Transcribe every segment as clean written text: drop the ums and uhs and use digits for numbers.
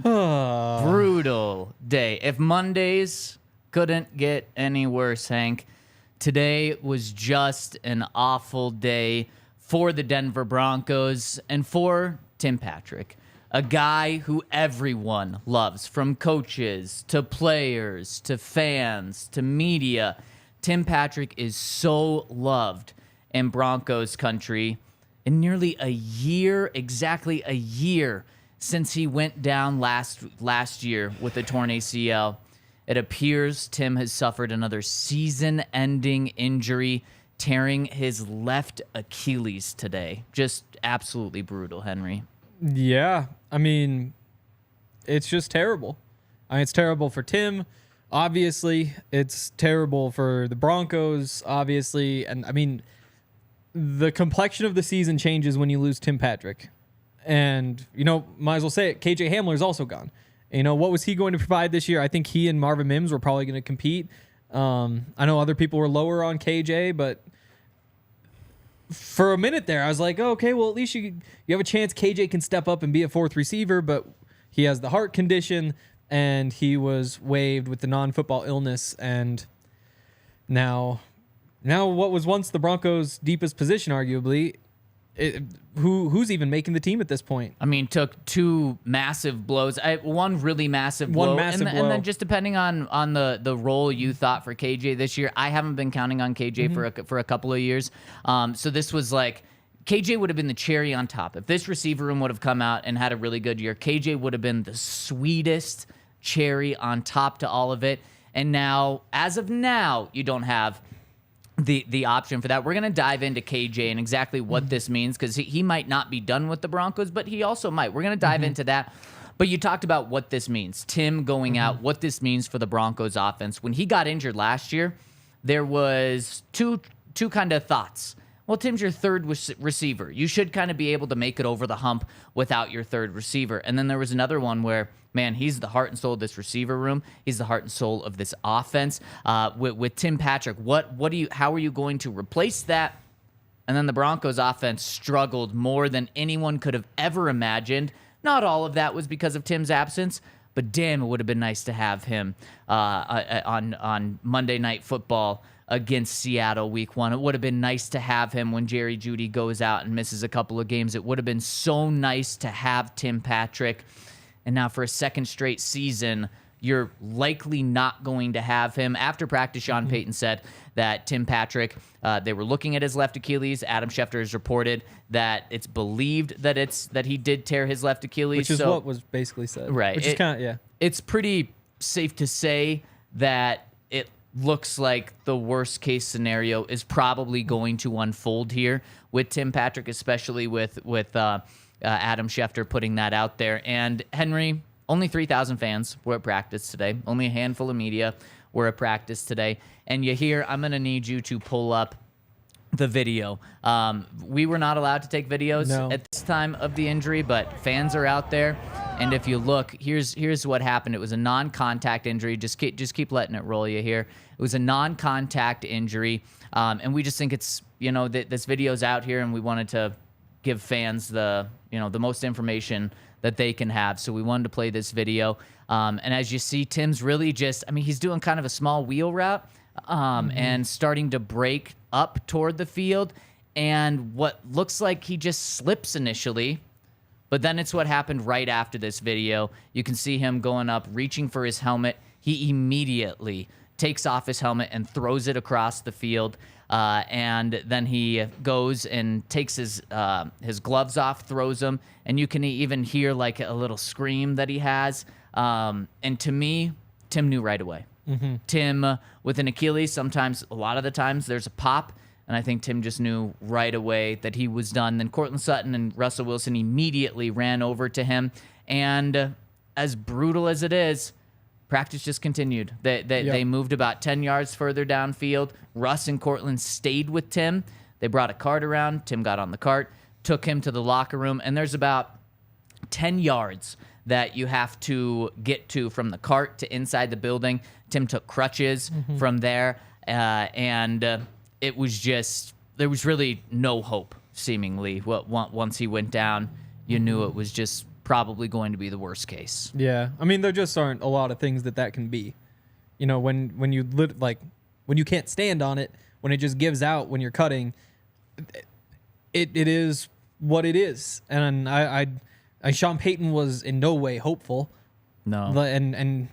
Brutal day. If Mondays couldn't get any worse, Hank, today was just an awful day for the Denver Broncos and for Tim Patrick, a guy who everyone loves, from coaches to players to fans to media. Tim Patrick is so loved in Broncos Country. In nearly exactly a year since he went down last year with a torn ACL, it appears Tim has suffered another season-ending injury, tearing his left Achilles today. Just absolutely brutal, Henry. Yeah, I mean, it's just terrible. It's terrible for Tim, obviously. It's terrible for the Broncos, obviously. And, I mean, the complexion of the season changes when you lose Tim Patrick. And, might as well say it, KJ Hamler is also gone. What was he going to provide this year? I think he and Marvin Mims were probably going to compete. I know other people were lower on KJ, but for a minute there, I was like, oh, okay, well, at least you have a chance KJ can step up and be a fourth receiver, but he has the heart condition, and he was waived with the non-football illness, and now what was once the Broncos' deepest position, arguably, who's even making the team at this point? I mean, took two massive blows. One really massive blow. And then just depending on the role you thought for KJ this year, I haven't been counting on KJ for a couple of years. So this was like, KJ would have been the cherry on top. If this receiver room would have come out and had a really good year, KJ would have been the sweetest cherry on top to all of it. And now, as of now, you don't have the option for that. We're going to dive into KJ and exactly what this means, because he might not be done with the Broncos, but he also might. We're going to dive into that. But you talked about what this means. Tim going out, what this means for the Broncos offense. When he got injured last year, there was two kind of thoughts. Well, Tim's your third receiver. You should kind of be able to make it over the hump without your third receiver. And then there was another one where, man, he's the heart and soul of this receiver room. He's the heart and soul of this offense. With Tim Patrick, how are you going to replace that? And then the Broncos offense struggled more than anyone could have ever imagined. Not all of that was because of Tim's absence, but damn, it would have been nice to have him on Monday Night Football against Seattle week 1. It would have been nice to have him when Jerry Jeudy goes out and misses a couple of games. It would have been so nice to have Tim Patrick. And now for a second straight season, you're likely not going to have him. After practice, Sean Payton said that Tim Patrick, they were looking at his left Achilles. Adam Schefter has reported that it's believed that he did tear his left Achilles. Which is what was basically said. Right. Which is kind of, yeah. It's pretty safe to say that it looks like the worst case scenario is probably going to unfold here with Tim Patrick, especially with Adam Schefter putting that out there. And Henry, only 3,000 fans were at practice today. Only a handful of media were at practice today. And I'm going to need you to pull up the video. We were not allowed to take videos at this time of the injury, but fans are out there. And if you look, here's what happened. It was a non-contact injury. Just keep letting it roll you here. It was a non-contact injury, and we just think it's this video's out here, and we wanted to give fans the most information that they can have. So we wanted to play this video. And as you see, Tim's really he's doing kind of a small wheel route and starting to break up toward the field. And what looks like he just slips initially, but then it's what happened right after this video. You can see him going up, reaching for his helmet. He immediately takes off his helmet and throws it across the field. And then he goes and takes his gloves off, throws them, and you can even hear like a little scream that he has. And to me, Tim knew right away. Tim, with an Achilles, a lot of the times, there's a pop, and I think Tim just knew right away that he was done. Then Courtland Sutton and Russell Wilson immediately ran over to him, and as brutal as it is, practice just continued. They moved about 10 yards further downfield. Russ and Courtland stayed with Tim. They brought a cart around. Tim got on the cart, took him to the locker room, and there's about 10 yards that you have to get to from the cart to inside the building. Tim took crutches from there, and it was there was really no hope, seemingly. Once he went down, you knew it was just probably going to be the worst case. Yeah, I mean, there just aren't a lot of things that can be. You know, when you when you can't stand on it, when it just gives out when you're cutting, it is what it is. And I Sean Payton was in no way hopeful. No, and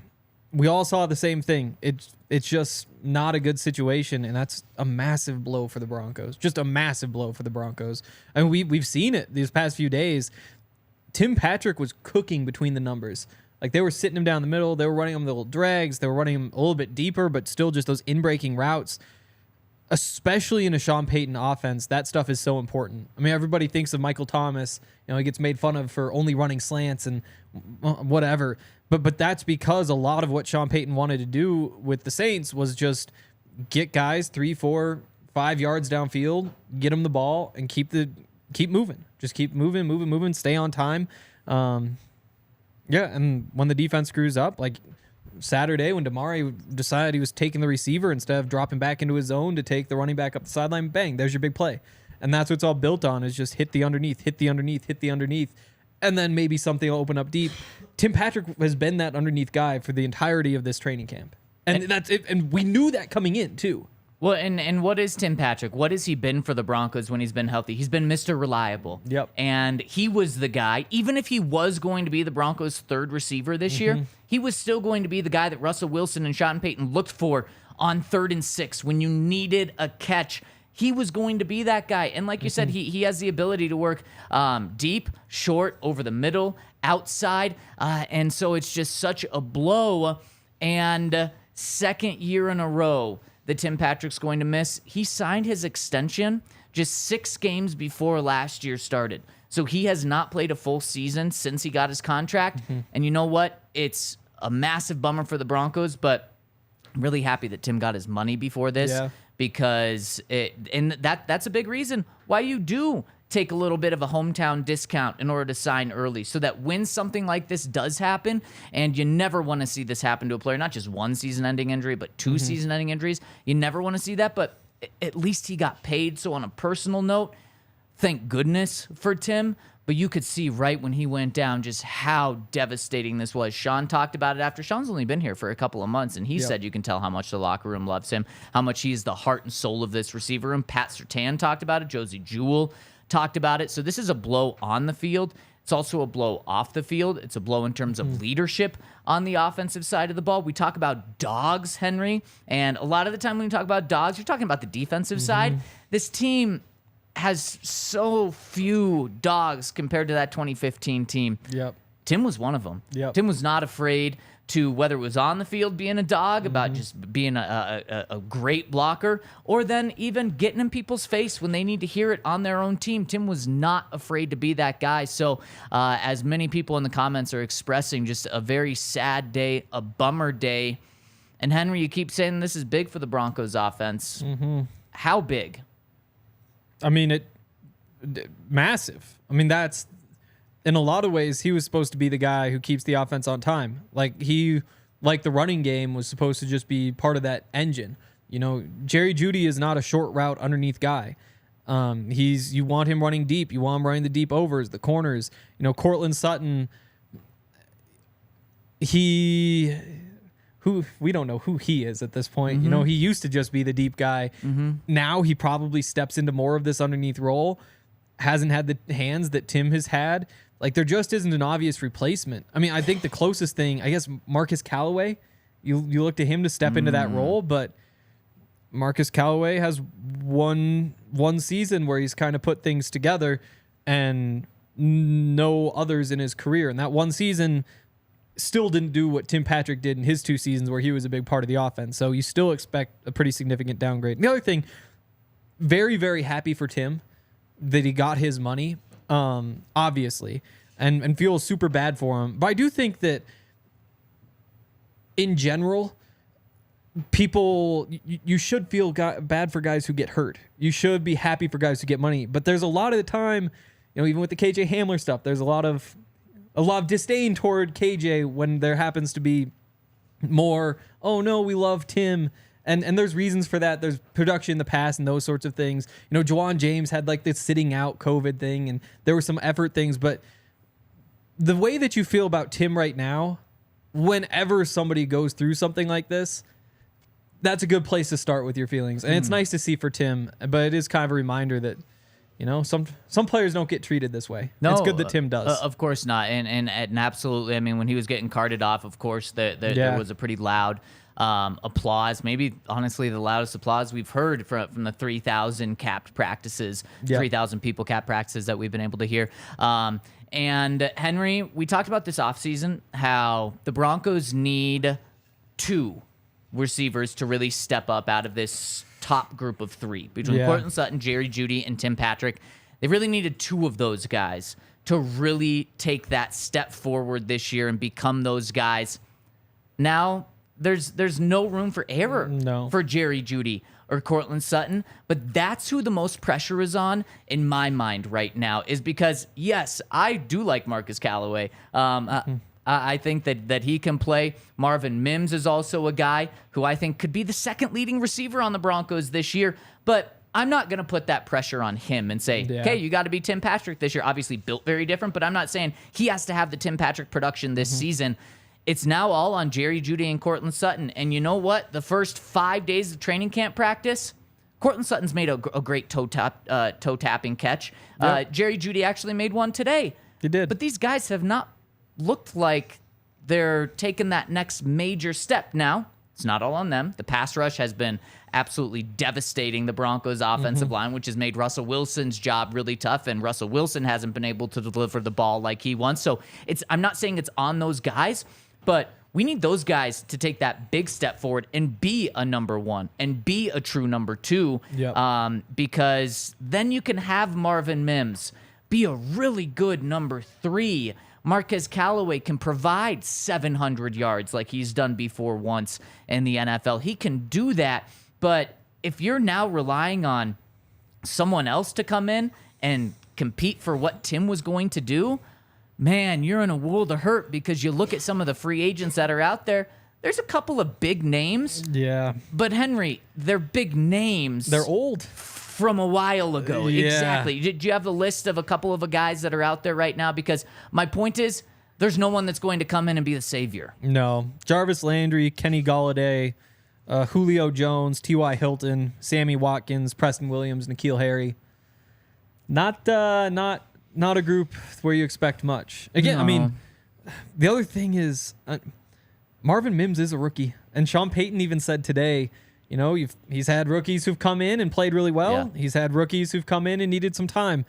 we all saw the same thing. It's just not a good situation, and that's a massive blow for the Broncos. Just a massive blow for the Broncos. I mean, we've seen it these past few days. Tim Patrick was cooking between the numbers. Like, they were sitting him down the middle. They were running him the little drags. They were running him a little bit deeper, but still just those in-breaking routes. Especially in a Sean Payton offense, that stuff is so important. I mean, everybody thinks of Michael Thomas. You know, he gets made fun of for only running slants and whatever. But that's because a lot of what Sean Payton wanted to do with the Saints was just get guys 3, 4, 5 yards downfield, get them the ball, and keep moving. Just keep moving, stay on time. Yeah, and when the defense screws up, like Saturday when Damari decided he was taking the receiver instead of dropping back into his zone to take the running back up the sideline, bang, there's your big play. And that's what it's all built on, is just hit the underneath, and then maybe something will open up deep. Tim Patrick has been that underneath guy for the entirety of this training camp. And that's it. And we knew that coming in, too. Well, and what is Tim Patrick? What has he been for the Broncos when he's been healthy? He's been Mr. Reliable. Yep. And he was the guy, even if he was going to be the Broncos' third receiver this year, he was still going to be the guy that Russell Wilson and Sean Payton looked for on 3rd and 6 when you needed a catch. He was going to be that guy. And like you said, he has the ability to work deep, short, over the middle, outside. And so it's just such a blow. And second year in a row that Tim Patrick's going to miss. He signed his extension just 6 games before last year started. So he has not played a full season since he got his contract. And you know what? It's a massive bummer for the Broncos, but I'm really happy that Tim got his money before this because that's a big reason why you do take a little bit of a hometown discount in order to sign early, so that when something like this does happen, and you never want to see this happen to a player, not just one season-ending injury, but 2 season-ending injuries, you never want to see that, but at least he got paid. So on a personal note, thank goodness for Tim, but you could see right when he went down just how devastating this was. Sean talked about it after. Sean's only been here for a couple of months, and he said you can tell how much the locker room loves him, how much he's the heart and soul of this receiver room. Pat Surtain talked about it. Josie Jewell talked about it. So this is a blow on the field. It's also a blow off the field. It's a blow in terms of leadership on the offensive side of the ball. We talk about dogs, Henry, and a lot of the time when you talk about dogs, you're talking about the defensive side. This team has so few dogs compared to that 2015 team. Yep. Tim was one of them. Yep. Tim was not afraid to, whether it was on the field being a dog, about just being a great blocker, or then even getting in people's face when they need to hear it on their own team. Tim was not afraid to be that guy. So as many people in the comments are expressing, just a very sad day, a bummer day. And Henry, you keep saying this is big for the Broncos offense. How big? I mean, massive. I mean, that's, in a lot of ways, he was supposed to be the guy who keeps the offense on time. Like the running game was supposed to just be part of that engine. You know, Jerry Jeudy is not a short route underneath guy. You want him running deep. You want him running the deep overs, the corners. You know, Cortland Sutton, we don't know who he is at this point. You know, he used to just be the deep guy. Now he probably steps into more of this underneath role. Hasn't had the hands that Tim has had. Like, there just isn't an obvious replacement. I mean, I think the closest thing, I guess, Marcus Callaway, you look to him to step into that role, but Marcus Callaway has one season where he's kind of put things together and no others in his career. And that one season still didn't do what Tim Patrick did in his 2 seasons where he was a big part of the offense. So you still expect a pretty significant downgrade. And the other thing, very, very happy for Tim that he got his money, obviously, and feel super bad for him. But I do think that in general, you should feel bad for guys who get hurt. You should be happy for guys who get money. But there's a lot of the time, you know, even with the KJ Hamler stuff, there's a lot of disdain toward KJ when there happens to be more, oh no, we love Tim. And there's reasons for that. There's production in the past and those sorts of things. You know, Juwan James had like this sitting out COVID thing, and there were some effort things, but the way that you feel about Tim right now, whenever somebody goes through something like this, that's a good place to start with your feelings. And it's nice to see for Tim, but it is kind of a reminder that, some players don't get treated this way. No, it's good that Tim does. Of course not. And absolutely, I mean, when he was getting carted off, of course, there was a pretty loud applause. Maybe, honestly, the loudest applause we've heard from the 3,000 capped practices, 3,000 people capped practices that we've been able to hear. And Henry, we talked about this offseason, how the Broncos need 2 receivers to really step up out of this top group of 3 between Courtland Sutton, Jerry Jeudy, and Tim Patrick. They really needed 2 of those guys to really take that step forward this year and become those guys. Now, there's no room for error for Jerry Jeudy or Courtland Sutton, but that's who the most pressure is on in my mind right now, is because, yes, I do like Marcus Callaway. I think that he can play. Marvin Mims is also a guy who I think could be the second leading receiver on the Broncos this year, but I'm not going to put that pressure on him and say, okay, you got to be Tim Patrick this year. Obviously built very different, but I'm not saying he has to have the Tim Patrick production this season. It's now all on Jerry Jeudy and Courtland Sutton. And you know what? The first 5 days of training camp practice, Courtland Sutton's made a great toe-tapping catch. Jerry Jeudy actually made one today. He did. But these guys have not looked like they're taking that next major step. Now, it's not all on them. The pass rush has been absolutely devastating the Broncos' offensive line, which has made Russell Wilson's job really tough, and Russell Wilson hasn't been able to deliver the ball like he wants. So I'm not saying it's on those guys, but we need those guys to take that big step forward and be a number 1 and be a true number 2, because then you can have Marvin Mims be a really good number 3. Marquez Callaway can provide 700 yards like he's done before once in the NFL. He can do that, but if you're now relying on someone else to come in and compete for what Tim was going to do, man, you're in a world of hurt, because you look at some of the free agents that are out there. There's a couple of big names. Yeah. But, Henry, they're big names. They're old. From a while ago. Yeah. Exactly. Did you have a list of a couple of guys that are out there right now? Because my point is, there's no one that's going to come in and be the savior. No. Jarvis Landry, Kenny Golladay, Julio Jones, T.Y. Hilton, Sammy Watkins, Preston Williams, N'Keal Harry. Not a group where you expect much. Again, no. I mean, the other thing is Marvin Mims is a rookie. And Sean Payton even said today, he's had rookies who've come in and played really well. Yeah. He's had rookies who've come in and needed some time.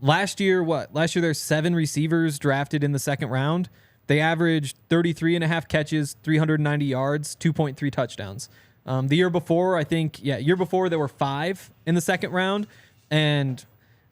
Last year, there's 7 receivers drafted in the second round. They averaged 33.5 catches, 390 yards, 2.3 touchdowns. The year before, there were 5 in the second round. And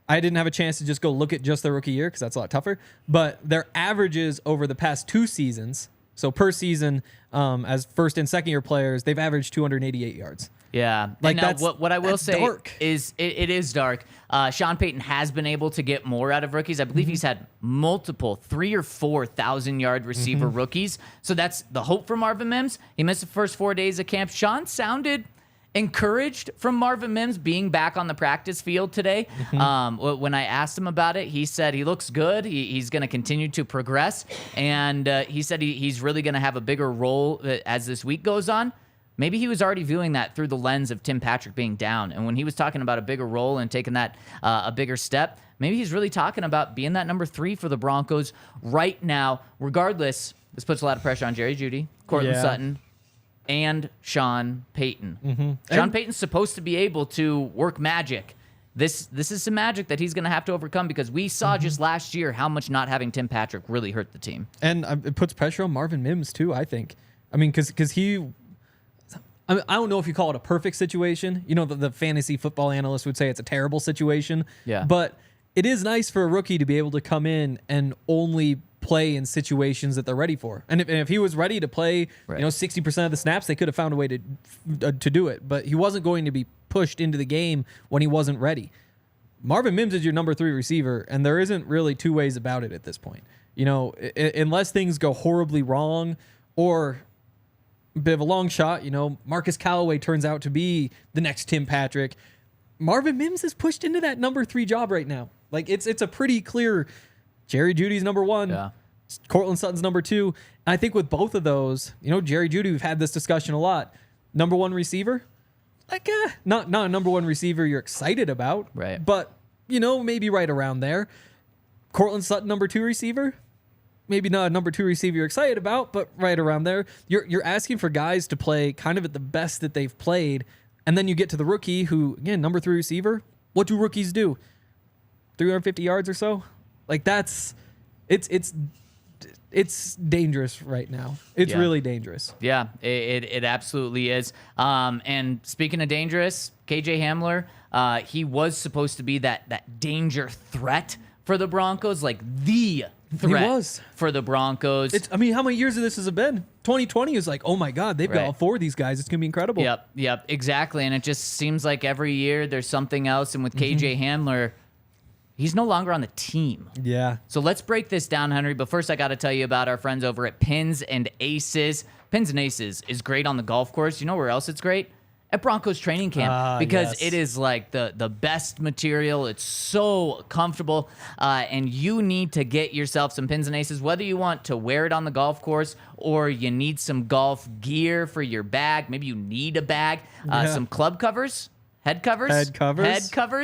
I didn't have a chance to just go look at just their rookie year because that's a lot tougher. But their averages over the past 2 seasons, so per season, as first and second year players, they've averaged 288 yards. Yeah. Like now, that's what I will say dark. is it is dark. Sean Payton has been able to get more out of rookies. I believe he's had multiple 3,000 or 4,000 yard receiver rookies. So that's the hope for Marvin Mims. He missed the first 4 days of camp. Sean sounded encouraged from Marvin Mims being back on the practice field today. When I asked him about it, he said he looks good. He's going to continue to progress. And he said he's really going to have a bigger role as this week goes on. Maybe he was already viewing that through the lens of Tim Patrick being down. And when he was talking about a bigger role and taking that a bigger step, maybe he's really talking about being that number 3 for the Broncos right now. Regardless, this puts a lot of pressure on Jerry Jeudy, Courtland Sutton, and Sean Payton. Sean Payton's supposed to be able to work magic. This is some magic that he's going to have to overcome, because we saw just last year how much not having Tim Patrick really hurt the team. And it puts pressure on Marvin Mims too, I think. I mean, because he... I don't know if you call it a perfect situation. The fantasy football analyst would say it's a terrible situation. Yeah. But it is nice for a rookie to be able to come in and only play in situations that they're ready for. And if he was ready to play, 60% of the snaps, they could have found a way to do it. But he wasn't going to be pushed into the game when he wasn't ready. Marvin Mims is your number 3 receiver, and there isn't really 2 ways about it at this point. Unless things go horribly wrong or a bit of a long shot, Marcus Callaway turns out to be the next Tim Patrick. Marvin Mims is pushed into that number 3 job right now. Like it's a pretty clear Jerry Jeudy's number 1. Yeah. Cortland Sutton's number 2. And I think with both of those, Jerry Jeudy, we've had this discussion a lot. Number 1 receiver, like not a number 1 receiver you're excited about, right? But maybe right around there. Cortland Sutton, number 2 receiver, maybe not a number 2 receiver you're excited about, but right around there. You're asking for guys to play kind of at the best that they've played, and then you get to the rookie who, again, number 3 receiver. What do rookies do? 350 yards or so? Like it's dangerous right now. It's really dangerous. Yeah, it absolutely is. And speaking of dangerous, KJ Hamler, he was supposed to be that danger threat for the Broncos, like the threat for the Broncos. How many years of this has it been? 2020 is like, oh my God, they've got all 4 of these guys. It's going to be incredible. Yep, exactly. And it just seems like every year there's something else. And with KJ Hamler, he's no longer on the team. Yeah. So let's break this down, Henry. But first, I got to tell you about our friends over at Pins and Aces. Pins and Aces is great on the golf course. You know where else it's great? At Broncos training camp, because it is like the best material. It's so comfortable, and you need to get yourself some Pins and Aces, whether you want to wear it on the golf course or you need some golf gear for your bag. Maybe you need a bag, some club covers. Head covers.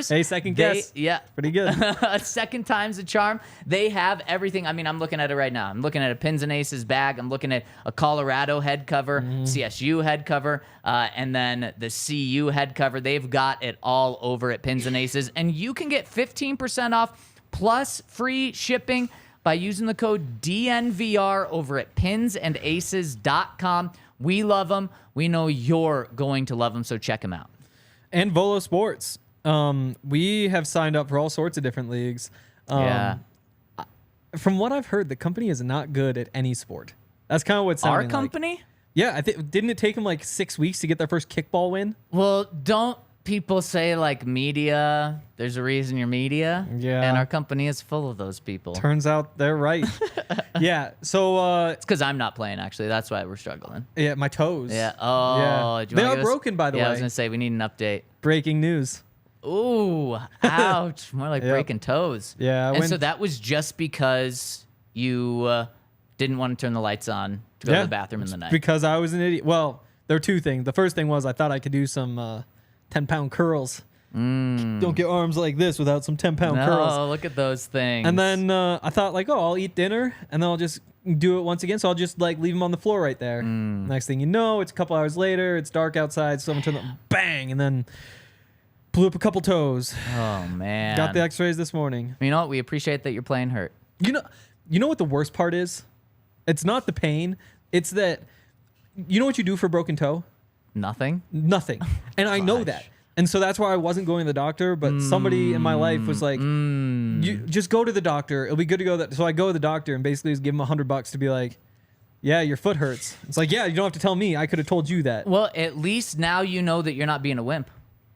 Hey, second guess. Yeah. Pretty good. A second time's a charm. They have everything. I'm looking at it right now. I'm looking at a Pins and Aces bag. I'm looking at a Colorado head cover, CSU head cover, and then the CU head cover. They've got it all over at Pins and Aces. And you can get 15% off plus free shipping by using the code DNVR over at pinsandaces.com. We love them. We know you're going to love them, so check them out. And Volo Sports. We have signed up for all sorts of different leagues. From what I've heard, the company is not good at any sport. That's kind of what sounding Our company? Like. Yeah, didn't it take them like 6 weeks to get their first kickball win? Well, don't people say like media, there's a reason you're media? Yeah. And our company is full of those people. Turns out they're right. Yeah, so... it's because I'm not playing, actually. That's why we're struggling. Yeah, my toes. Yeah. Oh. Yeah. They are broken, by the way. Yeah, I was going to say, we need an update. Breaking news. Ooh, ouch. More like breaking toes. Yeah. So that was just because you didn't want to turn the lights on to go to the bathroom in the night. Because I was an idiot. Well, there are 2 things. The first thing was I thought I could do some 10-pound curls. Don't get arms like this without some 10-pound curls. Oh, look at those things. And then I thought, like, I'll eat dinner, and then I'll just do it once again. So I'll just, like, leave them on the floor right there. Next thing you know, it's a couple hours later. It's dark outside. Someone turned the bang, and then blew up a couple toes. Oh, man. Got the x-rays this morning. You know what? We appreciate that you're playing hurt. You know what the worst part is? It's not the pain. It's that, you know what you do for a broken toe? Nothing. And I know that. And so that's why I wasn't going to the doctor, but somebody in my life was like, you just go to the doctor. It'll be good to go. So I go to the doctor and basically just give him $100 to be like, yeah, your foot hurts. It's like, yeah, you don't have to tell me. I could have told you that. Well, at least now you know that you're not being a wimp.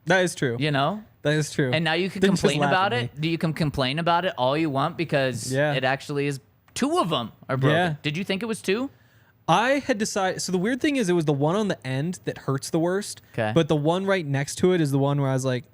That is true. You know? That is true. And now you can complain about it. You can complain about it all you want because it actually is 2 of them are broken. Yeah. Did you think it was 2? I had decided. So the weird thing is, it was the one on the end that hurts the worst. Okay. But the one right next to it is the one where I was like,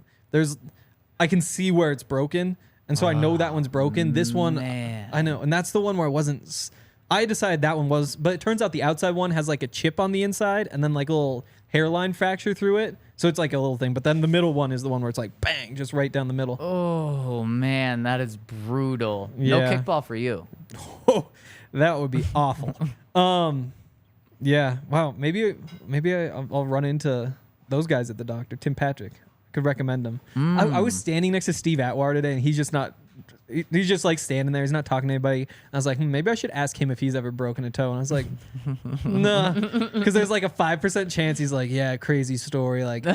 I can see where it's broken, and so I know that one's broken. This one, man. I know, and that's the one where I wasn't. I decided that one was, but it turns out the outside one has like a chip on the inside, and then like a little hairline fracture through it. So it's like a little thing. But then the middle one is the one where it's like bang, just right down the middle. Oh man, that is brutal. Yeah. No kickball for you. Oh, that would be awful. Yeah. Wow. Maybe I'll run into those guys at the doctor. Tim Patrick. Could recommend him. I was standing next to Steve Atwater today, and he's just like standing there. He's not talking to anybody. I was like, maybe I should ask him if he's ever broken a toe. And I was like, nah, because there's like a 5% chance he's like, yeah, crazy story. Like,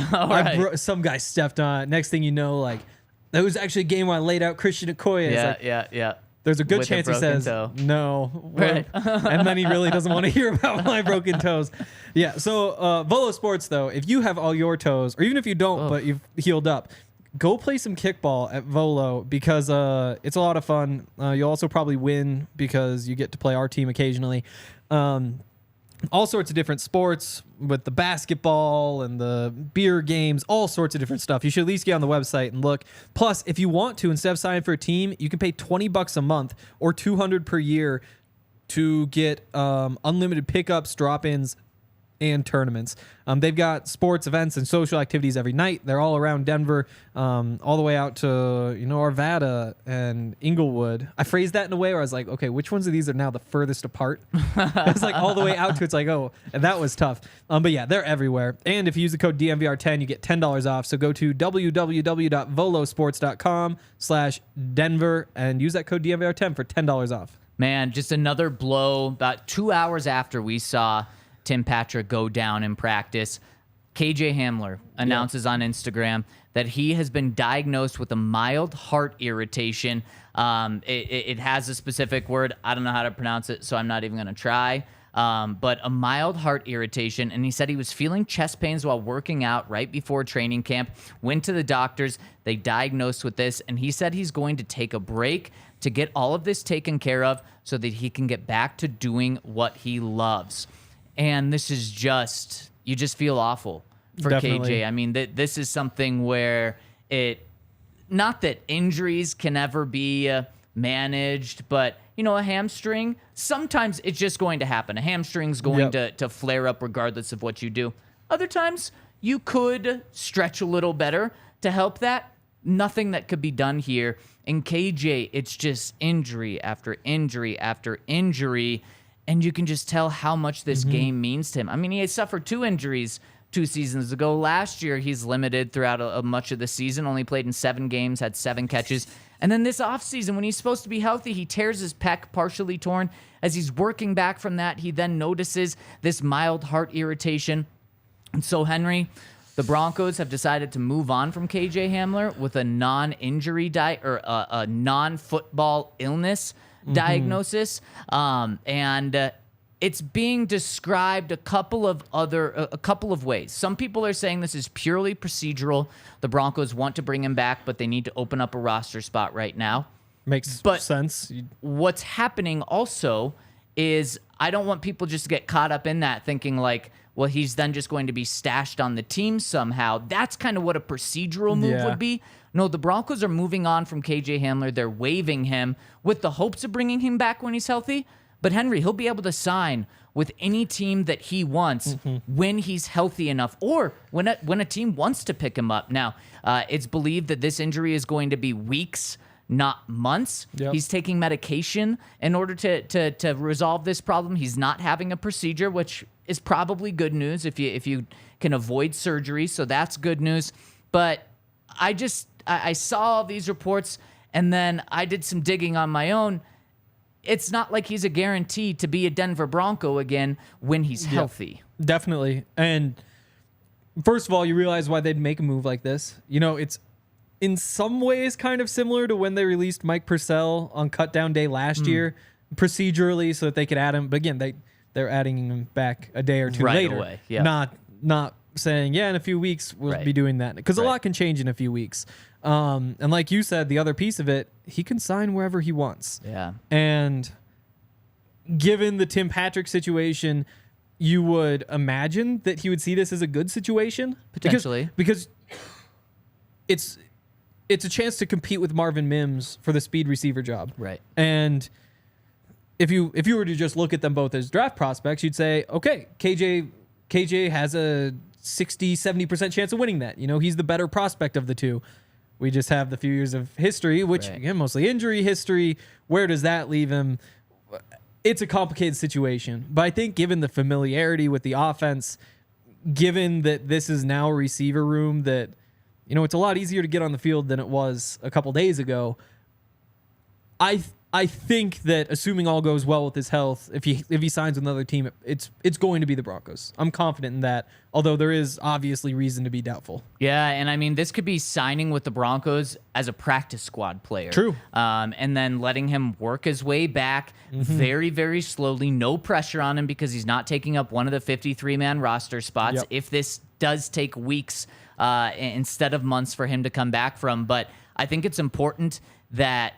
some guy stepped on it. Next thing you know, like, that was actually a game where I laid out Christian Okoye. Yeah. There's a good With chance a he says toe. no, Right. and then he really doesn't want to hear about my broken toes. Yeah. So Volo Sports, though, if you have all your toes, or even if you don't, but you've healed up, go play some kickball at Volo because it's a lot of fun. You'll also probably win because you get to play our team occasionally. All sorts of different sports with the basketball and the beer games, all sorts of different stuff. You should at least get on the website and look. Plus, if you want to, instead of signing for a team, you can pay $20 a month or $200 per year to get unlimited pickups, drop-ins, and tournaments. They've got sports, events, and social activities every night. They're all around Denver, all the way out to, Arvada and Inglewood. I phrased that in a way where I was like, okay, which ones of these are now the furthest apart? It's like all the way out to, it's like, oh, and that was tough. But yeah, they're everywhere. And if you use the code DNVR10, you get $10 off. So go to www.volosports.com/Denver and use that code DNVR10 for $10 off. Man, just another blow. About 2 hours after we saw Tim Patrick go down in practice, KJ Hamler announces on Instagram that he has been diagnosed with a mild heart irritation. It has a specific word. I don't know how to pronounce it, so I'm not even going to try. But a mild heart irritation. And he said he was feeling chest pains while working out right before training camp. Went to the doctors. They diagnosed with this. And he said he's going to take a break to get all of this taken care of so that he can get back to doing what he loves. And this is just, you just feel awful for Definitely. KJ. I mean, this is something where not that injuries can ever be managed, but, a hamstring, sometimes it's just going to happen. A hamstring's going to flare up regardless of what you do. Other times, you could stretch a little better to help that. Nothing that could be done here. In KJ, it's just injury after injury after injury. And you can just tell how much this game means to him. I mean, he has suffered 2 injuries 2 seasons ago. Last year, he's limited throughout much of the season, only played in 7 games, had 7 catches. And then this offseason, when he's supposed to be healthy, he tears his pec, partially torn. As he's working back from that, he then notices this mild heart irritation. And so, Henry, the Broncos have decided to move on from KJ Hamler with a non-injury or a non-football illness diagnosis, and it's being described a couple of ways. Some people are saying this is purely procedural. The Broncos want to bring him back, but they need to open up a roster spot right now. Makes sense. What's happening also is I don't want people just to get caught up in that thinking like, well, he's then just going to be stashed on the team somehow. That's kind of what a procedural move would be. No, the Broncos are moving on from KJ Hamler. They're waiving him with the hopes of bringing him back when he's healthy. But Henry, he'll be able to sign with any team that he wants when he's healthy enough or when a team wants to pick him up. Now, it's believed that this injury is going to be weeks, not months. Yep. He's taking medication in order to resolve this problem. He's not having a procedure, which is probably good news if you can avoid surgery. So that's good news. But I saw all these reports, and then I did some digging on my own. It's not like he's a guarantee to be a Denver Bronco again when he's healthy. Definitely. And first of all, you realize why they'd make a move like this. It's in some ways kind of similar to when they released Mike Purcell on cutdown day last year, procedurally, so that they could add him. But again, they're adding him back a day or two right later. Away. Yeah. Not saying, in a few weeks we'll be doing that. Because a lot can change in a few weeks. And like you said, the other piece of it, he can sign wherever he wants. Yeah. And given the Tim Patrick situation, you would imagine that he would see this as a good situation. Potentially. Because it's a chance to compete with Marvin Mims for the speed receiver job. Right. And if you were to just look at them both as draft prospects, you'd say, okay, KJ has a 60-70% chance of winning that. He's the better prospect of the two. We just have the few years of history, which, again, mostly injury history. Where does that leave him? It's a complicated situation. But I think given the familiarity with the offense, given that this is now a receiver room that, it's a lot easier to get on the field than it was a couple days ago, I think that assuming all goes well with his health, if he signs with another team, it's going to be the Broncos. I'm confident in that, although there is obviously reason to be doubtful. Yeah, and I mean, this could be signing with the Broncos as a practice squad player. True. And then letting him work his way back very, very slowly. No pressure on him because he's not taking up one of the 53-man roster spots. Yep. If this does take weeks instead of months for him to come back from. But I think it's important that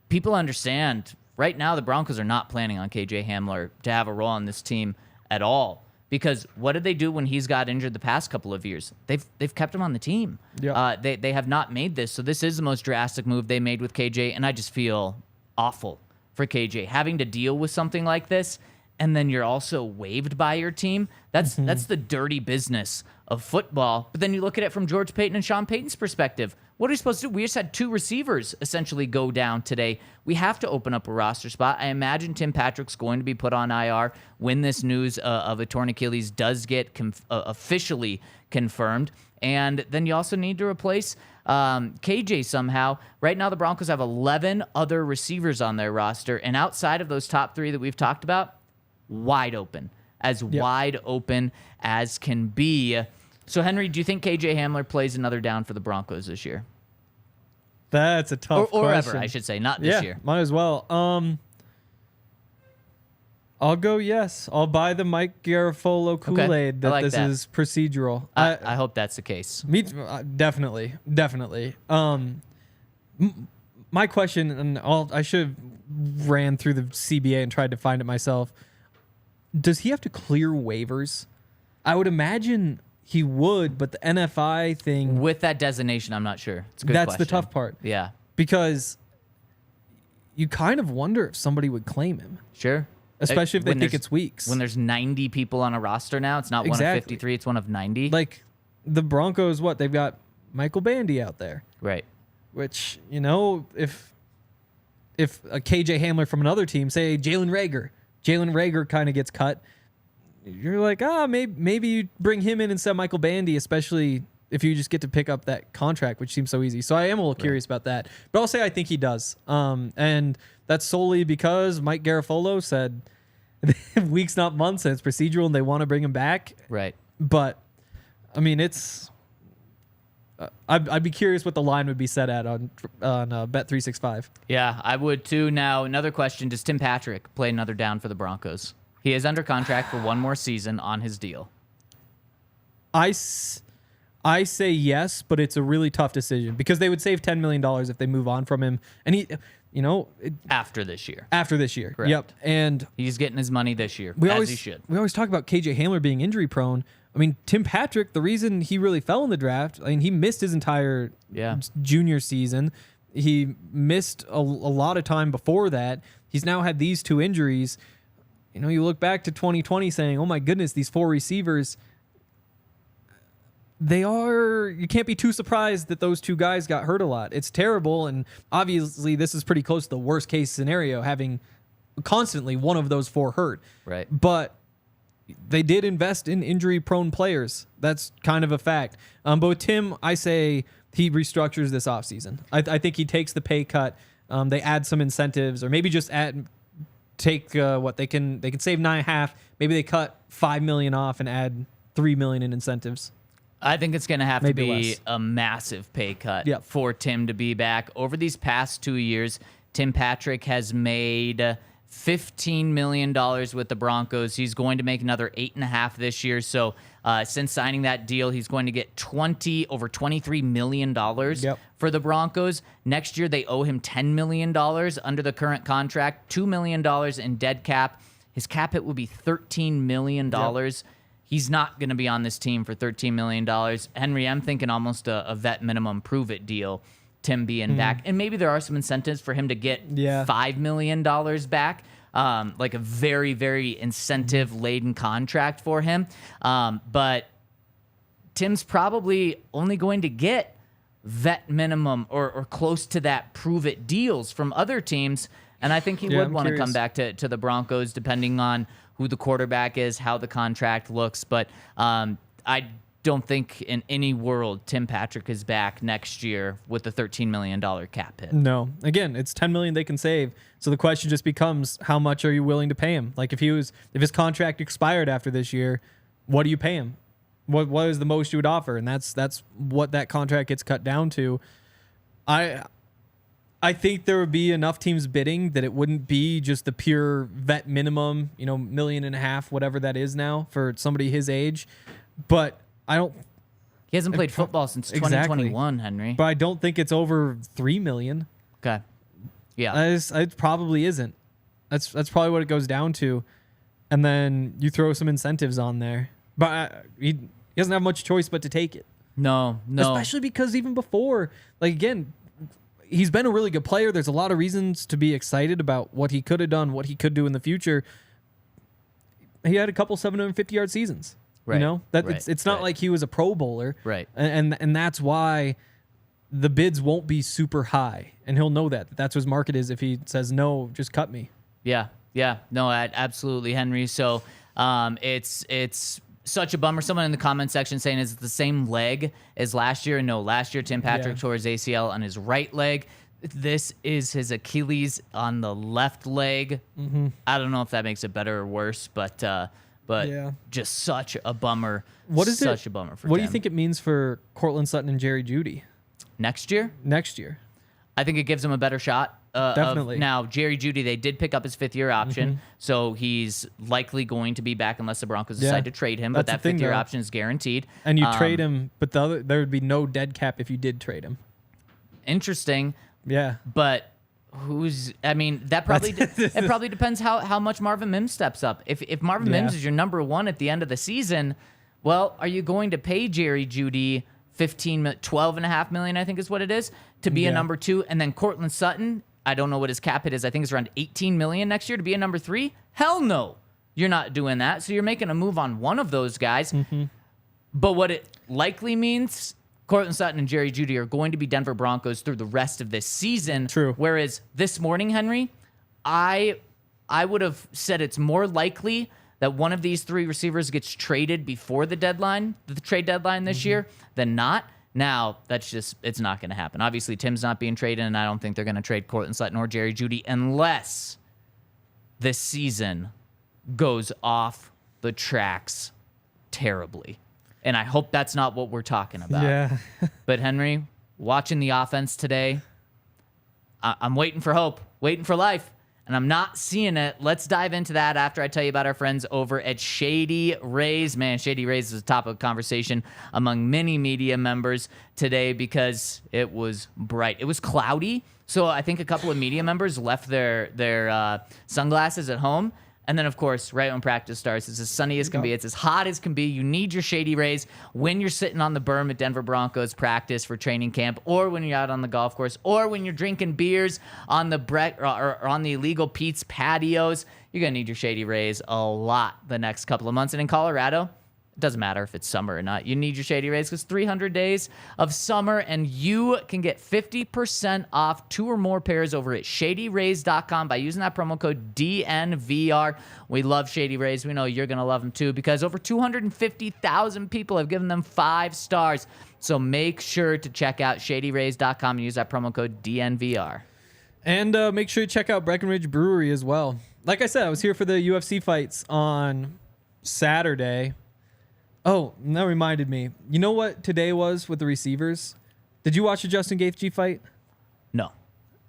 people understand right now the Broncos are not planning on KJ Hamler to have a role on this team at all. Because what did they do when he's got injured the past couple of years? They've kept him on the team. Yep. They have not made this. So this is the most drastic move they made with KJ, and I just feel awful for KJ, having to deal with something like this, and then you're also waived by your team. That's the dirty business of football. But then you look at it from George Payton and Sean Payton's perspective. What are we supposed to do? We just had 2 receivers essentially go down today. We have to open up a roster spot. I imagine Tim Patrick's going to be put on IR when this news of a torn Achilles does get officially confirmed. And then you also need to replace KJ somehow. Right now, the Broncos have 11 other receivers on their roster. And outside of those top 3 that we've talked about, wide open. Wide open as can be. So, Henry, do you think KJ Hamler plays another down for the Broncos this year? That's a tough question. Or ever, I should say, not this year. Might as well. I'll go yes. I'll buy the Mike Garafolo Kool-Aid that this is procedural. I hope that's the case. Me definitely. My question, and I should have ran through the CBA and tried to find it myself. Does he have to clear waivers? I would imagine he would, but the NFI thing... With that designation, I'm not sure. It's a good That's question. the tough part. Yeah. Because you kind of wonder if somebody would claim him. Sure. Especially if they think it's weeks. When there's 90 people on a roster now, it's not one of 53, it's one of 90. Like, the Broncos, they've got Michael Bandy out there. Right. Which, if a KJ Hamler from another team, say Jalen Reagor kind of gets cut, you're like, maybe you bring him in instead of Michael Bandy, especially if you just get to pick up that contract, which seems so easy. So I am a little curious about that. But I'll say I think he does. And that's solely because Mike Garafolo said weeks, not months, and it's procedural and they want to bring him back. Right. But, I mean, it's... I'd be curious what the line would be set at on Bet365. Yeah, I would too. Now, another question. Does Tim Patrick play another down for the Broncos? He is under contract for one more season on his deal. I say yes, but it's a really tough decision because they would save $10 million if they move on from him. And he, after this year. Correct. Yep. And he's getting his money this year, he should. We always talk about KJ Hamler being injury prone. I mean, Tim Patrick, the reason he really fell in the draft, he missed his entire junior season. He missed a lot of time before that. He's now had these 2 injuries. You look back to 2020 saying, oh my goodness, these 4 receivers, you can't be too surprised that those 2 guys got hurt a lot. It's terrible. And obviously this is pretty close to the worst case scenario, having constantly one of those 4 hurt. Right. But they did invest in injury-prone players. That's kind of a fact. But with Tim, I say he restructures this offseason. I think he takes the pay cut. They add some incentives, or maybe just take what they can save 9.5. Maybe they cut $5 million off and add $3 million in incentives. I think it's going to have to be less. a massive pay cut for Tim to be back. Over these past 2 years, Tim Patrick has made $15 million with the Broncos. He's going to make another $8.5 this year. So since signing that deal, he's going to get over $23 million for the Broncos. Next year, they owe him $10 million under the current contract, $2 million in dead cap. His cap hit will be $13 million. He's not going to be on this team for $13 million. Henry, I'm thinking almost a vet minimum prove-it deal, Tim being back. And maybe there are some incentives for him to get $5 million back, like a very, very incentive-laden contract for him. But Tim's probably only going to get vet minimum or close to that prove-it deals from other teams. And I think he would want to come back to the Broncos, depending on who the quarterback is, how the contract looks. But I don't think in any world Tim Patrick is back next year with the $13 million cap hit. No. Again, it's $10 million they can save. So the question just becomes, how much are you willing to pay him? Like if his contract expired after this year, what do you pay him? What is the most you would offer? And that's what that contract gets cut down to. I think there would be enough teams bidding that it wouldn't be just the pure vet minimum, $1.5 million, whatever that is now for somebody his age. But he hasn't played football since 2021, Henry. But I don't think it's over $3 million. Okay. Yeah. It probably isn't. That's probably what it goes down to. And then you throw some incentives on there. But he doesn't have much choice but to take it. No. Especially because even before, like again, he's been a really good player. There's a lot of reasons to be excited about what he could have done, what he could do in the future. He had a couple 750-yard seasons. Right. You know, it's not like he was a Pro Bowler. Right. And that's why the bids won't be super high, and he'll know that. That's what his market is. If he says no, just cut me. Yeah. No, absolutely, Henry. So it's such a bummer. Someone in the comment section saying, is it the same leg as last year? No, last year Tim Patrick tore his ACL on his right leg. This is his Achilles on the left leg. Mm-hmm. I don't know if that makes it better or worse, but just such a bummer. Such a bummer for What Tim. do you think it means for Cortland Sutton and Jerry Jeudy next year? I think it gives him a better shot. Definitely. Now, Jerry Jeudy, they did pick up his fifth-year option, so he's likely going to be back unless the Broncos decide to trade him. But that fifth-year option is guaranteed. And you trade him, but there would be no dead cap if you did trade him. Interesting. Yeah. But that probably it probably depends how much Marvin Mims steps up. If Marvin Mims is your number one at the end of the season, well, are you going to pay Jerry Jeudy $12.5 million, I think is what it is, to be a number two, and then Cortland Sutton, I don't know what his cap hit is. I think it's around $18 million next year to be a number three. Hell no, you're not doing that. So you're making a move on one of those guys. Mm-hmm. But what it likely means, Cortland Sutton and Jerry Jeudy are going to be Denver Broncos through the rest of this season. True. Whereas this morning, Henry, I would have said it's more likely that one of these three receivers gets traded before the trade deadline this year than not. Now, it's not going to happen. Obviously, Tim's not being traded, and I don't think they're going to trade Cortland Sutton or Jerry Jeudy unless this season goes off the tracks terribly. And I hope that's not what we're talking about. Yeah. But, Henry, watching the offense today, I'm waiting for hope, waiting for life. And I'm not seeing it. Let's dive into that after I tell you about our friends over at Shady Rays. Man, Shady Rays is the top of conversation among many media members today because it was bright. It was cloudy, so I think a couple of media members left their sunglasses at home. And then, of course, right when practice starts, it's as sunny as can be. It's as hot as can be. You need your Shady Rays when you're sitting on the berm at Denver Broncos practice for training camp, or when you're out on the golf course, or when you're drinking beers on the or on the illegal Pete's patios. You're going to need your Shady Rays a lot the next couple of months. And in Colorado, it doesn't matter if it's summer or not. You need your Shady Rays because 300 days of summer, and you can get 50% off 2 or more pairs over at ShadyRays.com by using that promo code DNVR. We love Shady Rays. We know you're going to love them too because over 250,000 people have given them 5 stars. So make sure to check out ShadyRays.com and use that promo code DNVR. And make sure you check out Breckenridge Brewery as well. Like I said, I was here for the UFC fights on Saturday. Oh, that reminded me. You know what today was with the receivers? Did you watch the Justin Gaethje fight? No.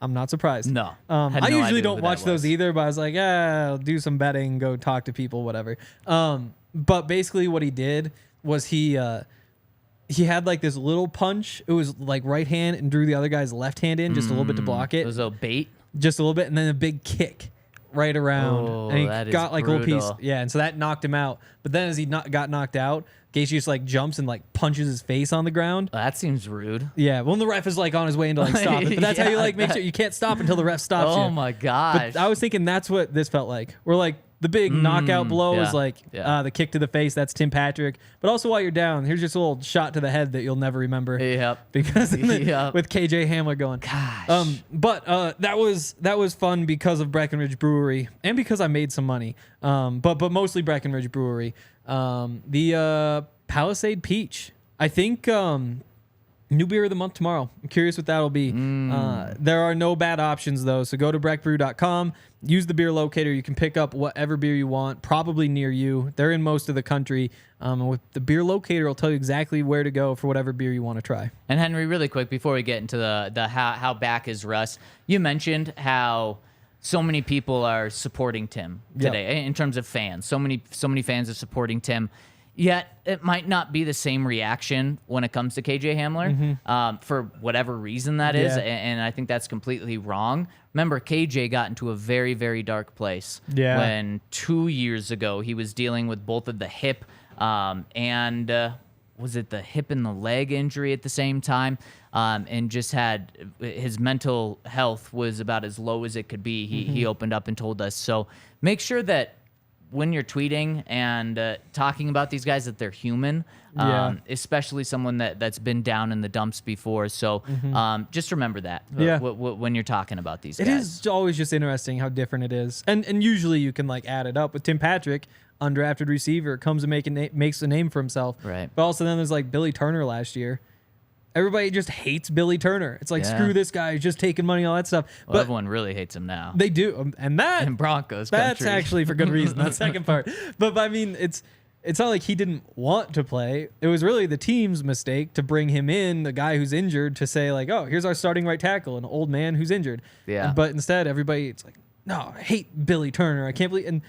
I'm not surprised. No. I usually don't watch those either, but I was like, I'll do some betting, go talk to people, whatever. But basically what he did was he had like this little punch. It was like right hand and drew the other guy's left hand in just a little bit to block it. It was a bait? Just a little bit, and then a big kick right around. Oh, and he that is got like brutal. a little piece. Yeah, and so that knocked him out. But then as he got knocked out, Gaethje just like jumps and like punches his face on the ground. That seems rude. Yeah, well, the ref is like on his way into like stop it. But that's how you like make sure you can't stop until the ref stops you. Oh my gosh. But I was thinking that's what this felt like. We're like the big knockout blow is like the kick to the face. That's Tim Patrick. But also while you're down, here's just a little shot to the head that you'll never remember. Yep. Because with KJ Hamler going. Gosh. But that was fun because of Breckenridge Brewery and because I made some money. But mostly Breckenridge Brewery. The Palisade Peach. I think new beer of the month tomorrow. I'm curious what that'll be. There are no bad options though, so go to breckbrew.com. Use the beer locator. You can pick up whatever beer you want, probably near you. They're in most of the country. And with the beer locator, it'll tell you exactly where to go for whatever beer you want to try. And Henry, really quick before we get into the how back is Russ, you mentioned how so many people are supporting Tim today in terms of fans. So many fans are supporting Tim. Yet it might not be the same reaction when it comes to KJ Hamler for whatever reason that is, and I think that's completely wrong. Remember, KJ got into a very, very dark place when 2 years ago he was dealing with both of the hip and was it the hip and the leg injury at the same time, and just had his mental health was about as low as it could be. He opened up and told us. So make sure that when you're tweeting and talking about these guys that they're human, especially someone that's been down in the dumps before. So just remember that when you're talking about these guys. It is always just interesting how different it is. And usually you can like add it up with Tim Patrick, undrafted receiver, comes and makes a name for himself. Right. But also then there's like Billy Turner last year. Everybody just hates Billy Turner. It's like, screw this guy, he's just taking money, all that stuff. Well, but everyone really hates him now. They do. And that in Broncos That's Country. actually for good reason, that second part. But I mean, it's not like he didn't want to play. It was really the team's mistake to bring him in, the guy who's injured, to say like, oh, here's our starting right tackle, an old man who's injured. Yeah. But instead, everybody, it's like, no, I hate Billy Turner. I can't believe. And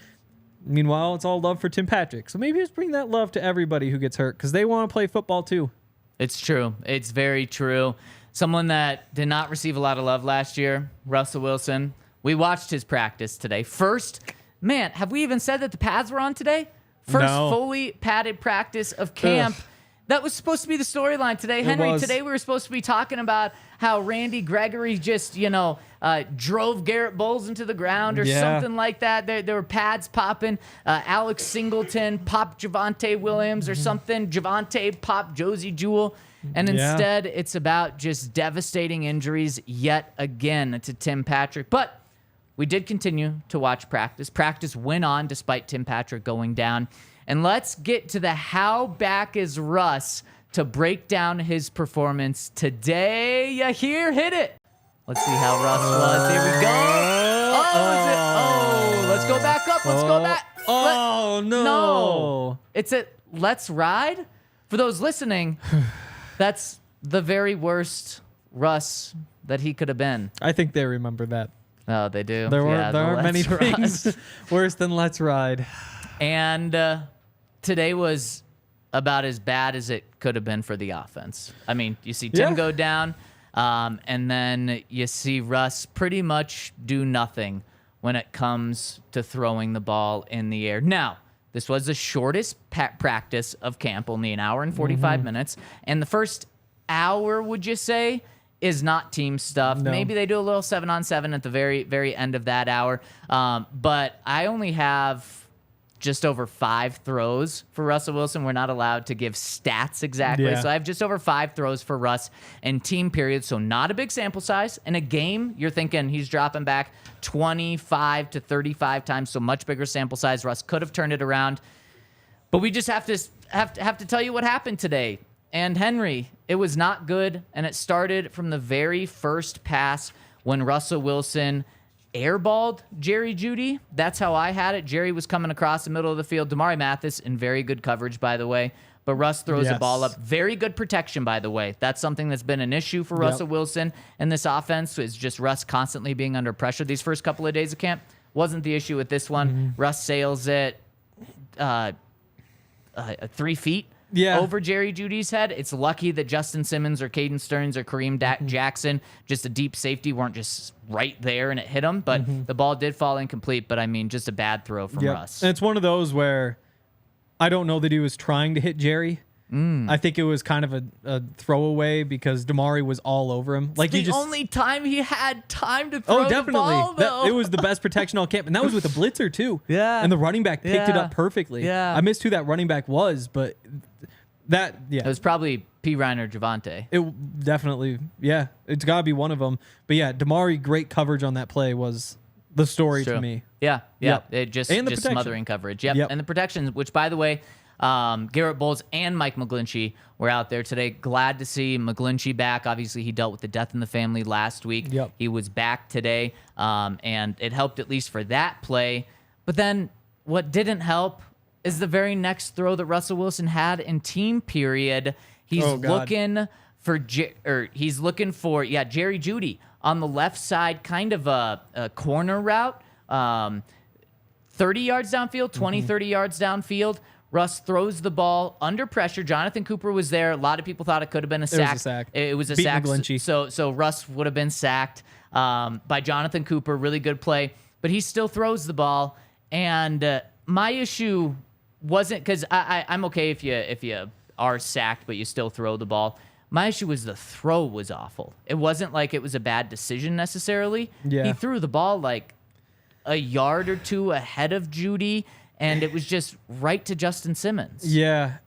meanwhile, it's all love for Tim Patrick. So maybe just bring that love to everybody who gets hurt because they want to play football too. It's true. It's very true. Someone that did not receive a lot of love last year, Russell Wilson. We watched his practice today. First, man, have we even said that the pads were on today? First fully padded practice of camp. Ugh. That was supposed to be the storyline today. Henry, today we were supposed to be talking about how Randy Gregory just, drove Garrett Bowles into the ground or something like that. There were pads popping. Alex Singleton popped Javonte Williams or something. Javonte popped Josie Jewell. And instead, it's about just devastating injuries yet again to Tim Patrick. But we did continue to watch practice. Practice went on despite Tim Patrick going down. And let's get to the how back is Russ to break down his performance today. You hear? Hit it. Let's see how Russ was. Here we go. Let's go back up. Let's go back. No. It's a let's ride. For those listening, that's the very worst Russ that he could have been. I think they remember that. Oh, they do. There aren't many things worse than let's ride. And today was about as bad as it could have been for the offense. I mean, you see Tim go down, and then you see Russ pretty much do nothing when it comes to throwing the ball in the air. Now, this was the shortest practice of camp, only an hour and 45 minutes. And the first hour, would you say, is not team stuff. No. Maybe they do a little 7-on-7 at the very, very end of that hour. But I only have just over 5 throws for Russell Wilson. We're not allowed to give stats exactly. Yeah. So I have just over 5 throws for Russ in team period. So not a big sample size. In a game, you're thinking he's dropping back 25 to 35 times. So much bigger sample size. Russ could have turned it around. But we just have to tell you what happened today. And Henry, it was not good. And it started from the very first pass when Russell Wilson airballed Jerry Jeudy. That's how I had it. Jerry was coming across the middle of the field. Damari Mathis in very good coverage, by the way. But Russ throws the ball up. Very good protection, by the way. That's something that's been an issue for Russell Wilson in this offense. Is just Russ constantly being under pressure. These first couple of days of camp wasn't the issue with this one. Russ sails it 3 feet over Jerry Jeudy's head. It's lucky that Justin Simmons or Caden Stearns or Kareem Jackson, just a deep safety, weren't just right there and it hit him. But the ball did fall incomplete. But, I mean, just a bad throw from Russ. And it's one of those where I don't know that he was trying to hit Jerry. I think it was kind of a throwaway because Damari was all over him. Like the only time he had time to throw the ball, though. It was the best protection all camp. And that was with a blitzer, too. Yeah. And the running back picked it up perfectly. Yeah. I missed who that running back was, but it was probably P. Ryan or Javonte. It definitely, it's got to be one of them. But, Damari, great coverage on that play was the story to me. Yeah. It just smothering coverage. Yep. And the protections, which, by the way, Garrett Bowles and Mike McGlinchey were out there today. Glad to see McGlinchey back. Obviously, he dealt with the death in the family last week. Yep. He was back today, and it helped at least for that play. But then what didn't help is the very next throw that Russell Wilson had in team period. He's looking for Jerry Jeudy on the left side, kind of a corner route, 30 yards downfield, 20, 30 yards downfield. Russ throws the ball under pressure. Jonathan Cooper was there. A lot of people thought it could have been a sack. It was a sack. So Russ would have been sacked by Jonathan Cooper. Really good play. But he still throws the ball. And my issue wasn't because I'm okay if you are sacked, but you still throw the ball. My issue was the throw was awful. It wasn't like it was a bad decision necessarily. Yeah. He threw the ball like a yard or two ahead of Jeudy, and it was just right to Justin Simmons. Yeah.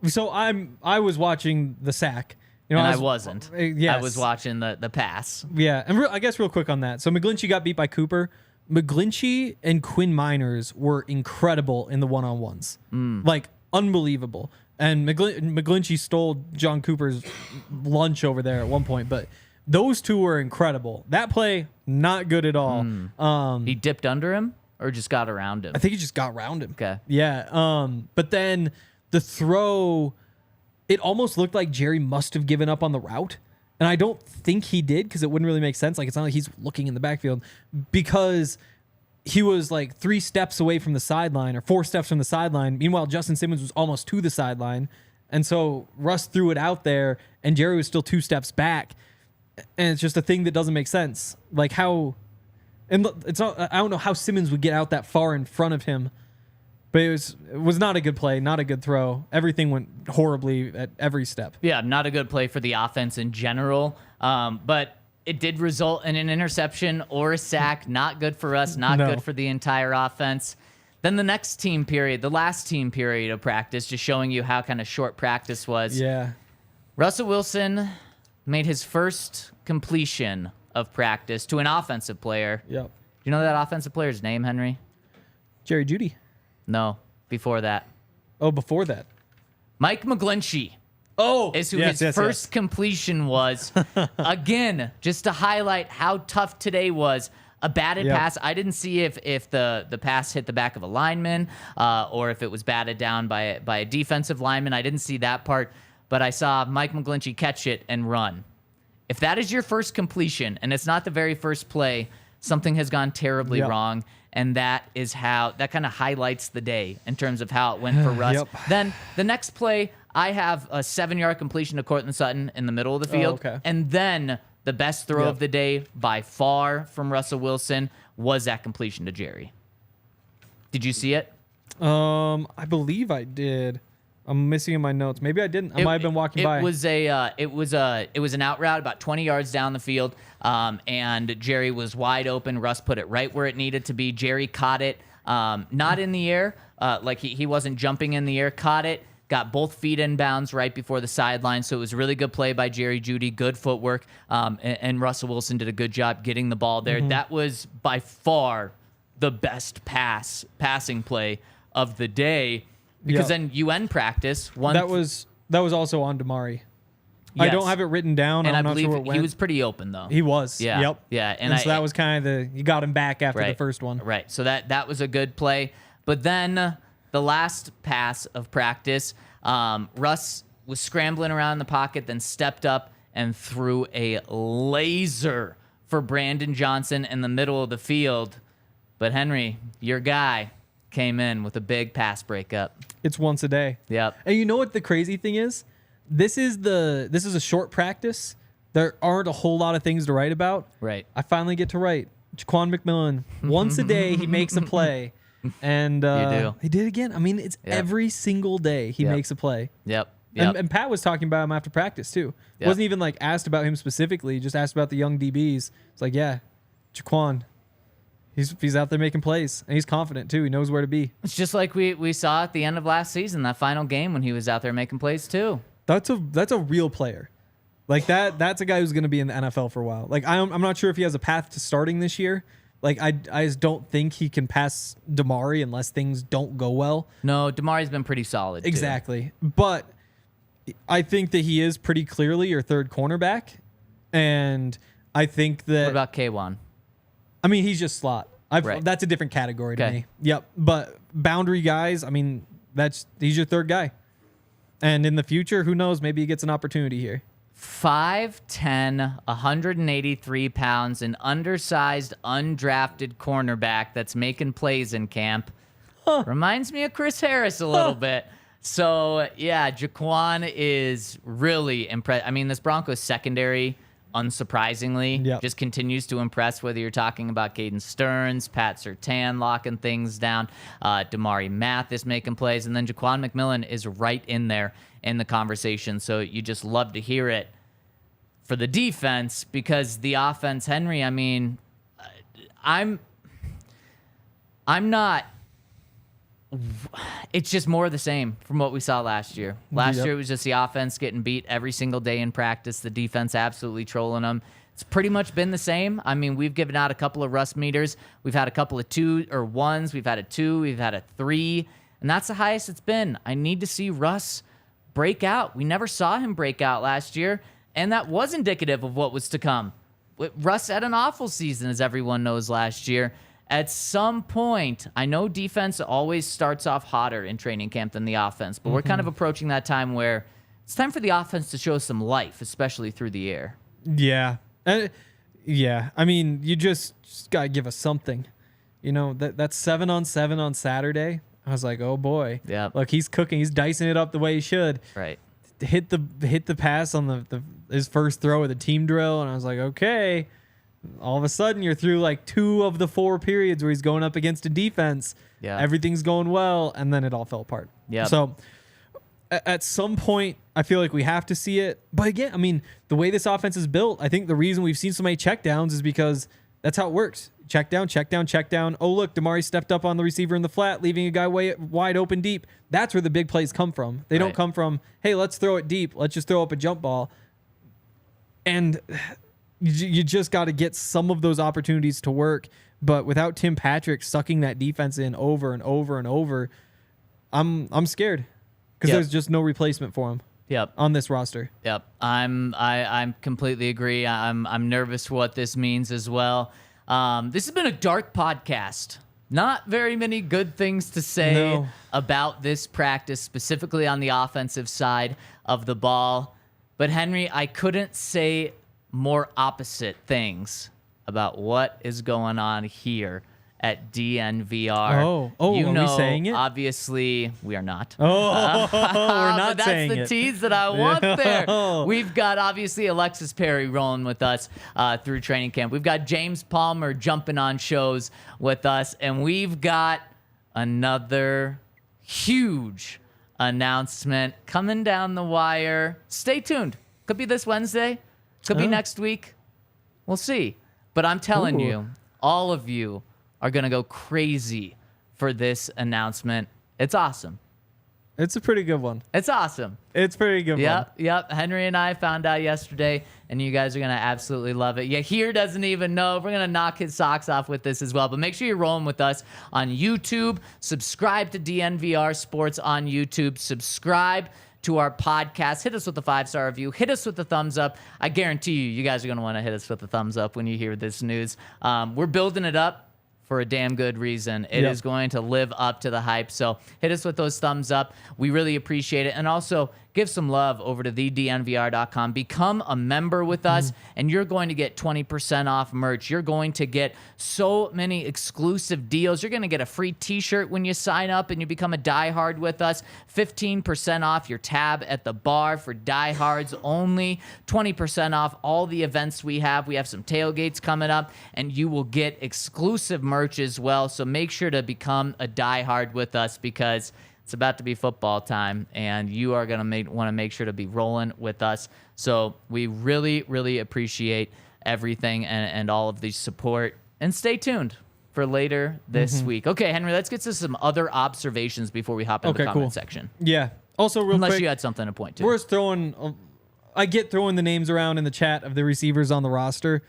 So I was watching the sack. And I wasn't. Yes. I was watching the pass. Yeah, and I guess real quick on that. So McGlinchey got beat by Cooper. McGlinchey and Quinn Miners were incredible in the one-on-ones. Like, unbelievable. And McGlinchey stole John Cooper's lunch over there at one point, but those two were incredible. That play, not good at all. He dipped under him or just got around him? I think he just got around him. Okay. Yeah. But then the throw, it almost looked like Jerry must have given up on the route. And I don't think he did because it wouldn't really make sense. Like, it's not like he's looking in the backfield because he was like 3 steps away from the sideline or 4 steps from the sideline. Meanwhile, Justin Simmons was almost to the sideline. And so Russ threw it out there and Jerry was still 2 steps back. And it's just a thing that doesn't make sense. Like how, and it's not, I don't know how Simmons would get out that far in front of him. But it was not a good play, not a good throw. Everything went horribly at every step. Yeah, not a good play for the offense in general. But it did result in an interception or a sack. Not good for us, not good for the entire offense. Then the next team period, the last team period of practice, just showing you how kind of short practice was. Yeah. Russell Wilson made his first completion of practice to an offensive player. Yep. Do you know that offensive player's name, Henry? Jerry Jeudy. No, before that. Oh, before that. Mike McGlinchey. Oh, Is who his first completion was. Again, just to highlight how tough today was. A batted pass. I didn't see if the pass hit the back of a lineman or if it was batted down by a defensive lineman. I didn't see that part, but I saw Mike McGlinchey catch it and run. If that is your first completion and it's not the very first play, something has gone terribly wrong. And that is how that kind of highlights the day in terms of how it went for Russ. Then the next play, I have a 7-yard completion to Cortland Sutton in the middle of the field. And then the best throw of the day by far from Russell Wilson was that completion to Jerry. Did you see it? I believe I did. I'm missing in my notes. Maybe I didn't. I might have been walking by. It was an out route about 20 yards down the field, and Jerry was wide open. Russ put it right where it needed to be. Jerry caught it, not in the air, like he wasn't jumping in the air. Caught it, got both feet in bounds right before the sideline. So it was a really good play by Jerry Jeudy, good footwork, and Russell Wilson did a good job getting the ball there. That was by far the best passing play of the day. Because then you end practice. That was also on Damari. Yes. I don't have it written down. And I'm I not believe sure where it he went. was pretty open though. He was. Yeah. Yep. Yeah. And so that was kind of you got him back after the first one. Right. So that was a good play. But then the last pass of practice, Russ was scrambling around the pocket, then stepped up and threw a laser for Brandon Johnson in the middle of the field. But Henry, your guy, came in with a big pass breakup. It's once a day. Yep. And you know what the crazy thing is? This is a short practice. There aren't a whole lot of things to write about. Right. I finally get to write. Jaquan McMillan. Once a day he makes a play. And You do. he did again. I mean, it's every single day he makes a play. Yep. And Pat was talking about him after practice too. Wasn't even like asked about him specifically, just asked about the young DBs. It's like, yeah, Jaquan. He's out there making plays, and he's confident too. He knows where to be. It's just like we saw at the end of last season, that final game when he was out there making plays too. That's a real player. Like that's a guy who's going to be in the NFL for a while. Like I'm not sure if he has a path to starting this year. Like I just don't think he can pass Damari unless things don't go well. No, Damari's been pretty solid too. Exactly. But I think that he is pretty clearly your third cornerback, and I think that. What about K1? I mean, he's just slot. Right. That's a different category to me. Yep. But boundary guys, I mean, he's your third guy. And in the future, who knows? Maybe he gets an opportunity here. 5'10", 183 pounds, an undersized, undrafted cornerback that's making plays in camp. Reminds me of Chris Harris a little bit. So, yeah, Jaquan is really impressive. I mean, this Broncos secondary unsurprisingly, just continues to impress, whether you're talking about Caden Stearns, Pat Surtain locking things down, Damari Mathis making plays, and then Jaquan McMillan is right in there in the conversation. So you just love to hear it for the defense, because the offense, Henry, I mean, I'm not... It's just more of the same from what we saw last year. Last year, it was just the offense getting beat every single day in practice. The defense absolutely trolling them. It's pretty much been the same. I mean, we've given out a couple of Russ-meters. We've had a couple of 2 or 1s. We've had a 2. We've had a 3. And that's the highest it's been. I need to see Russ break out. We never saw him break out last year, and that was indicative of what was to come. Russ had an awful season, as everyone knows, last year. At some point, I know defense always starts off hotter in training camp than the offense, but we're kind of approaching that time where it's time for the offense to show some life, especially through the air. Yeah. Yeah. I mean, you just got to give us something. You know, that 7-on-7 on Saturday, I was like, oh boy. Yeah. Look, he's cooking. He's dicing it up the way he should. Right. Hit the pass on his first throw of the team drill, and I was like, okay. All of a sudden, you're through like 2 of the 4 periods where he's going up against a defense. Yeah. Everything's going well, and then it all fell apart. Yeah. So at some point, I feel like we have to see it. But again, I mean, the way this offense is built, I think the reason we've seen so many checkdowns is because that's how it works. Check down, check down, check down. Oh, look, Damari stepped up on the receiver in the flat, leaving a guy wide open deep. That's where the big plays come from. They don't come from, hey, let's throw it deep. Let's just throw up a jump ball. And you just got to get some of those opportunities to work. But without Tim Patrick sucking that defense in over and over and over, I'm scared, because there's just no replacement for him. On this roster. I completely agree. I'm nervous for what this means as well. This has been a dark podcast. Not very many good things to say about this practice, specifically on the offensive side of the ball. But Henry, I couldn't say more opposite things about what is going on here at DNVR. Are we saying it? Obviously, we are not. We're not saying it. That's the tease that I want there. We've got, obviously, Alexis Perry rolling with us through training camp. We've got James Palmer jumping on shows with us, and we've got another huge announcement coming down the wire. Stay tuned. Could be this Wednesday. Could be next week. We'll see. But I'm telling you, all of you are going to go crazy for this announcement. It's awesome. It's a pretty good one. It's awesome. It's a pretty good one. Yep. Henry and I found out yesterday, and you guys are going to absolutely love it. Yahir doesn't even know. We're going to knock his socks off with this as well. But make sure you're rolling with us on YouTube. Subscribe to DNVR Sports on YouTube. Subscribe to our podcast. Hit us with a 5-star review. Hit us with the thumbs up. I guarantee you guys are going to want to hit us with the thumbs up when you hear this news. We're building it up for a damn good reason. It is going to live up to the hype. So hit us with those thumbs up. We really appreciate it. And also, give some love over to thednvr.com. Become a member with us, and you're going to get 20% off merch. You're going to get so many exclusive deals. You're going to get a free t-shirt when you sign up and you become a diehard with us. 15% off your tab at the bar for diehards only. 20% off all the events we have. We have some tailgates coming up, and you will get exclusive merch as well. So make sure to become a diehard with us, because it's about to be football time, and you are going to want to make sure to be rolling with us. So we really, really appreciate everything and all of the support. And stay tuned for later this week. Okay, Henry, let's get to some other observations before we hop into the comment section. Yeah. Also, real quick, unless you had something to point to. We're throwing. I get throwing the names around in the chat of the receivers on the roster,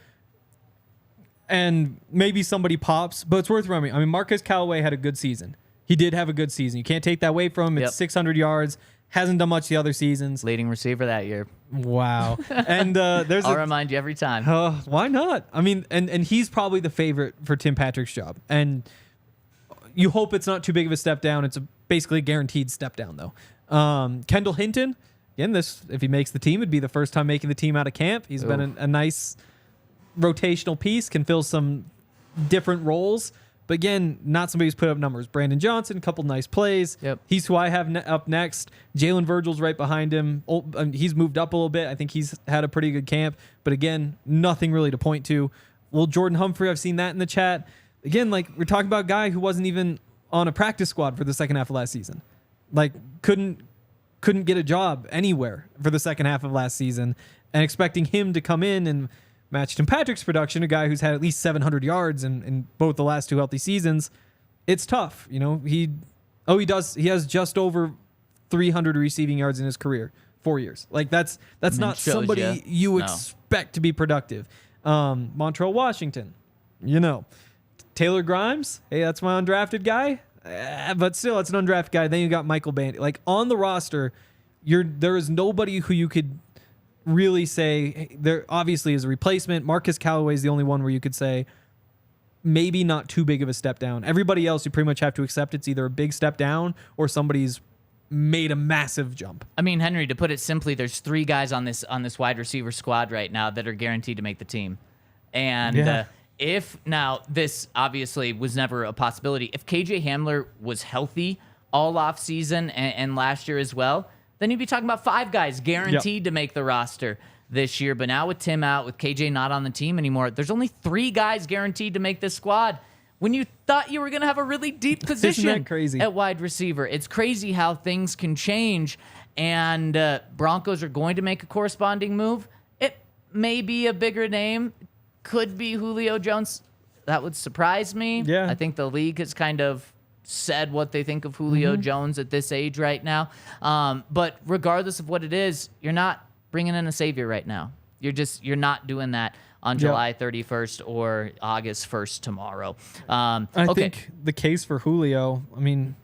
and maybe somebody pops, but it's worth remembering. I mean, Marcus Callaway had a good season. He did have a good season. You can't take that away from him. It's 600 yards. Hasn't done much the other seasons. Leading receiver that year. Wow. And there's I'll remind you every time. Why not? I mean, and he's probably the favorite for Tim Patrick's job. And you hope it's not too big of a step down. It's basically a guaranteed step down, though. Kendall Hinton, again, if he makes the team, it'd be the first time making the team out of camp. He's been a nice rotational piece, can fill some different roles. But again, not somebody who's put up numbers. Brandon Johnson, a couple nice plays. Yep. He's who I have up next. Jalen Virgil's right behind him. He's moved up a little bit. I think he's had a pretty good camp. But again, nothing really to point to. Well, Jordan Humphrey, I've seen that in the chat. Again, like we're talking about a guy who wasn't even on a practice squad for the second half of last season. Like couldn't get a job anywhere for the second half of last season, and expecting him to come in and match Tim Patrick's production, a guy who's had at least 700 yards in both the last 2 healthy seasons. It's tough. You know, he has just over 300 receiving yards in his career, 4 years. Like that's not somebody you expect to be productive. Montrell Washington, you know, Taylor Grimes. Hey, that's my undrafted guy. But still, it's an undrafted guy. Then you got Michael Bandy. Like on the roster, there is nobody who you could really say hey, there obviously is a replacement. Marcus Callaway is the only one where you could say maybe not too big of a step down. Everybody else you pretty much have to accept it's either a big step down or somebody's made a massive jump. I mean, Henry, to put it simply, there's 3 guys on this wide receiver squad right now that are guaranteed to make the team. And if now this obviously was never a possibility, if KJ Hamler was healthy all off season and last year as well, then you'd be talking about 5 guys guaranteed to make the roster this year. But now with Tim out, with KJ not on the team anymore, there's only 3 guys guaranteed to make this squad. When you thought you were going to have a really deep position Isn't that crazy? At wide receiver, it's crazy how things can change. And Broncos are going to make a corresponding move. It may be a bigger name. Could be Julio Jones. That would surprise me. Yeah. I think the league has kind of said what they think of Julio Jones at this age right now. But regardless of what it is, you're not bringing in a savior right now. You're not doing that on July 31st or August 1st tomorrow. I think the case for Julio, I mean,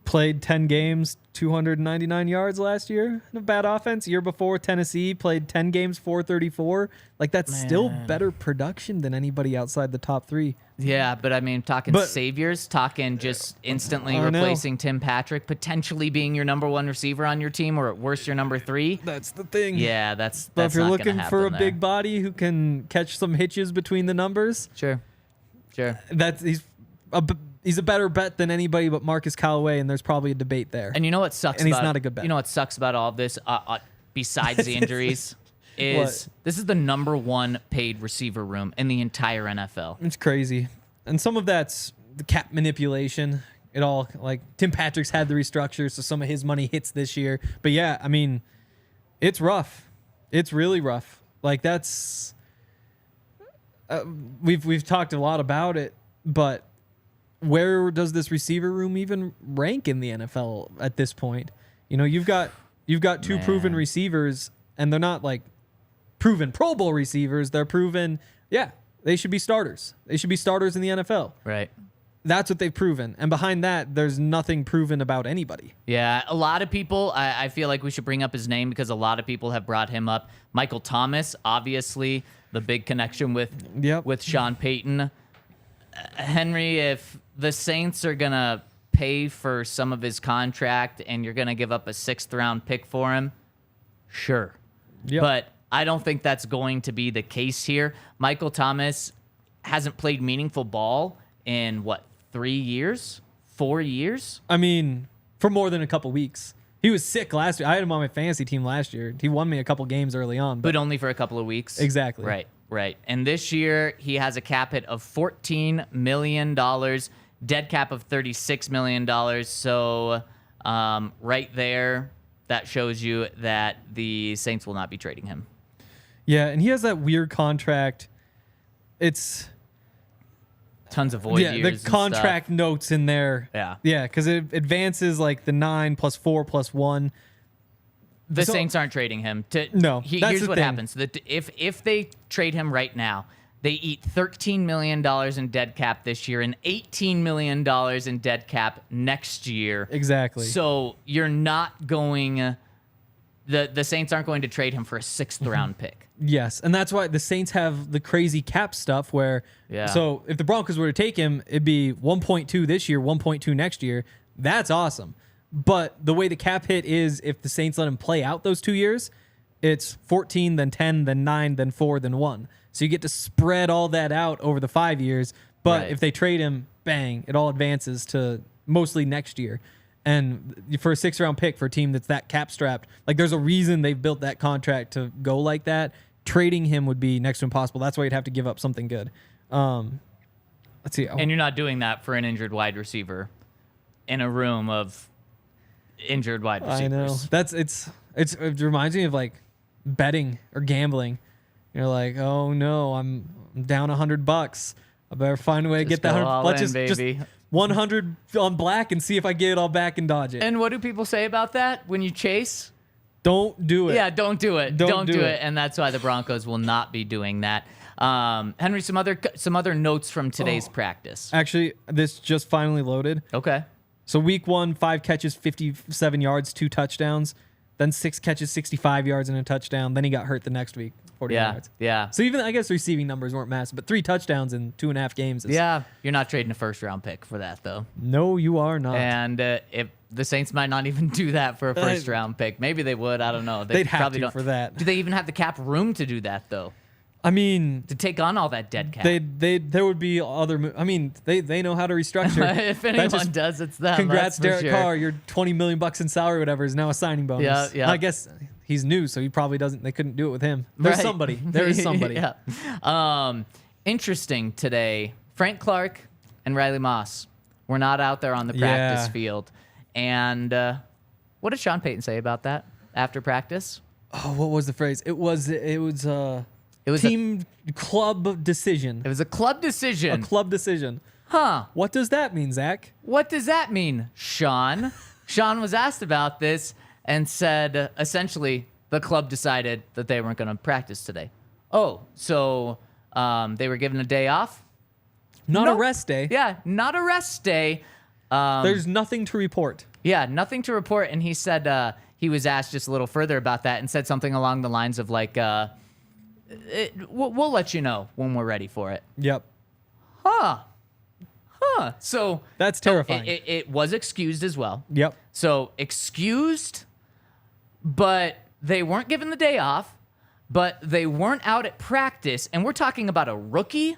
played 10 games, 299 yards last year in a bad offense. Year before, Tennessee played 10 games, 434. Like, that's still better production than anybody outside the top 3. Yeah, but I mean, talking saviors, talking just instantly replacing Tim Patrick, potentially being your number 1 receiver on your team, or at worst, your number 3. That's the thing. Yeah, that's But if you're not looking gonna for a happen there. big body who can catch some hitches between the numbers, Sure. he's a better bet than anybody but Marcus Callaway, and there's probably a debate there. And you know what sucks? And he's not a good bet. You know what sucks about all of this, besides the injuries, is What? this is the number 1 paid receiver room in the entire NFL. It's crazy. And some of that's the cap manipulation. It all, like, Tim Patrick's had the restructure, so some of his money hits this year. But yeah, I mean, it's rough. It's really rough. Like, that's we've talked a lot about it, but where does this receiver room even rank in the NFL at this point? You know, you've got 2 proven receivers, and they're not like proven Pro Bowl receivers. They're proven, they should be starters. They should be starters in the NFL. Right. That's what they've proven. And behind that, there's nothing proven about anybody. Yeah, a lot of people, I feel like we should bring up his name because a lot of people have brought him up. Michael Thomas, obviously, the big connection with Sean Payton. Henry, if the Saints are going to pay for some of his contract and you're going to give up a 6th-round pick for him, sure. Yep. But I don't think that's going to be the case here. Michael Thomas hasn't played meaningful ball in, 3 years? 4 years? I mean, for more than a couple weeks. He was sick last year. I had him on my fantasy team last year. He won me a couple games early on. But only for a couple of weeks. Exactly. Right. And this year, he has a cap hit of $14 million, dead cap of $36 million. So right there, that shows you that the Saints will not be trading him. Yeah, and he has that weird contract. It's tons of void years. The contract and notes in there. Yeah, because it advances like the 9 plus 4 plus 1. The Saints aren't trading him. Here's what happens. If they trade him right now, they eat $13 million in dead cap this year and $18 million in dead cap next year. Exactly. So you're not going... The Saints aren't going to trade him for a 6th-round pick. Yes, and that's why the Saints have the crazy cap stuff where... Yeah. So if the Broncos were to take him, it'd be 1.2 this year, 1.2 next year. That's awesome. But the way the cap hit is, if the Saints let him play out those 2 years, it's 14, then 10, then 9, then 4, then 1. So you get to spread all that out over the 5 years. But if they trade him, bang, it all advances to mostly next year. And for a 6th-round pick for a team that's that cap strapped, like there's a reason they've built that contract to go like that. Trading him would be next to impossible. That's why you'd have to give up something good. Let's see. And you're not doing that for an injured wide receiver in a room of injured wide receivers. I know. It reminds me of like betting or gambling. You're like, oh no, I'm down $100. I better find a way to get that. Let's just 100 on black and see if I get it all back and dodge it. And what do people say about that when you chase? Don't do it. Yeah, don't do it. Don't do it. And that's why the Broncos will not be doing that. Henry, some other notes from today's practice. Actually, this just finally loaded. Okay. So week 1, 5 catches, 57 yards, 2 touchdowns. Then 6 catches, 65 yards and a touchdown. Then he got hurt the next week, 40 yards. Yeah. So even, I guess, receiving numbers weren't massive, but 3 touchdowns in 2.5 games. Yeah. You're not trading a 1st-round pick for that, though. No, you are not. And if the Saints might not even do that for a 1st-round pick. Maybe they would. I don't know. They'd have probably to don't. for that. Do they even have the cap room to do that, though? I mean, to take on all that dead cap. There would be other. I mean, they know how to restructure. If anyone does, it's them. Congrats, that's Derek Carr. Your $20 million in salary, whatever, is now a signing bonus. Yeah. I guess he's new, so he probably doesn't. They couldn't do it with him. There's somebody. There is somebody. Yeah. Interesting today. Frank Clark and Riley Moss were not out there on the practice field. And what did Sean Payton say about that after practice? Oh, what was the phrase? It was team club decision. It was a club decision. A club decision. Huh. What does that mean, Zach? What does that mean, Sean? Sean was asked about this and said, essentially, the club decided that they weren't going to practice today. Oh, so they were given a day off? Not a rest day. Yeah, not a rest day. There's nothing to report. Yeah, nothing to report. And he said he was asked just a little further about that and said something along the lines of like, we'll let you know when we're ready for it. Yep. Huh. So that's terrifying. It was excused as well. Yep. So excused, but they weren't given the day off, but they weren't out at practice. And we're talking about a rookie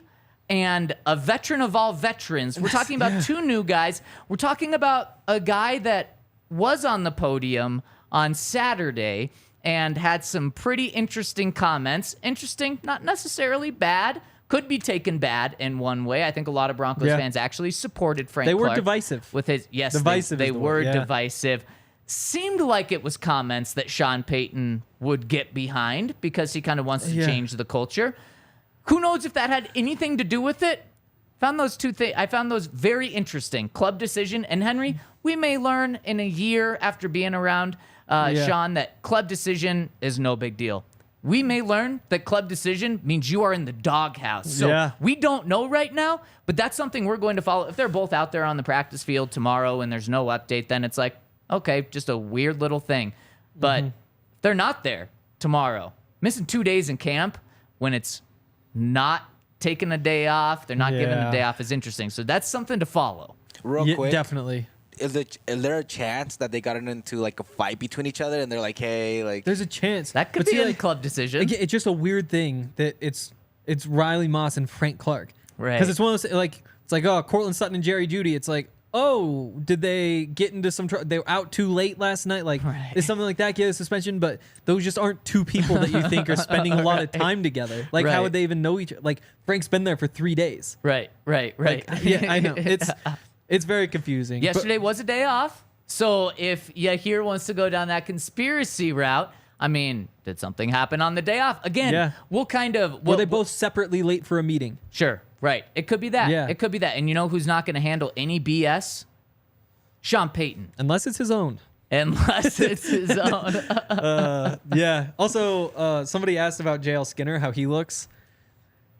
and a veteran of all veterans. We're talking about 2 new guys. We're talking about a guy that was on the podium on Saturday and had some pretty interesting comments. Interesting, not necessarily bad. Could be taken bad in one way. I think a lot of Broncos fans actually supported Frank Clark. They were divisive. With his, yes, divisive they were word, divisive. Seemed like it was comments that Sean Payton would get behind because he kind of wants to change the culture. Who knows if that had anything to do with it? Found those 2 things. I found those very interesting. Club decision. And Henry, we may learn in a year after being around Sean that club decision is no big deal. We may learn that club decision means you are in the doghouse. So we don't know right now, but that's something we're going to follow. If they're both out there on the practice field tomorrow and there's no update, then it's like, okay, just a weird little thing. But they're not there tomorrow. Missing 2 days in camp when it's not taking a day off, they're not giving a day off is interesting. So that's something to follow. Real quick. Definitely. Is there a chance that they got into like a fight between each other and they're like, hey, like there's a chance that could be a club decision. It's just a weird thing that it's Riley Moss and Frank Clark, right? Because it's one of those it's like Cortland Sutton and Jerry Jeudy. It's like, oh, did they get into some trouble? They were out too late last night. Like, is something like that get a suspension? But those just aren't 2 people that you think are spending a lot of time together. Like, how would they even know each other? Like, Frank's been there for 3 days. Right. Like, yeah, I know. It's very confusing. Yesterday was a day off. So if Yahir wants to go down that conspiracy route, I mean, did something happen on the day off? Again, we'll kind of... Were they both separately late for a meeting? Sure, right. It could be that. Yeah. It could be that. And you know who's not going to handle any BS? Sean Payton. Unless it's his own. Unless it's his own. Yeah. Also, somebody asked about JL Skinner, how he looks.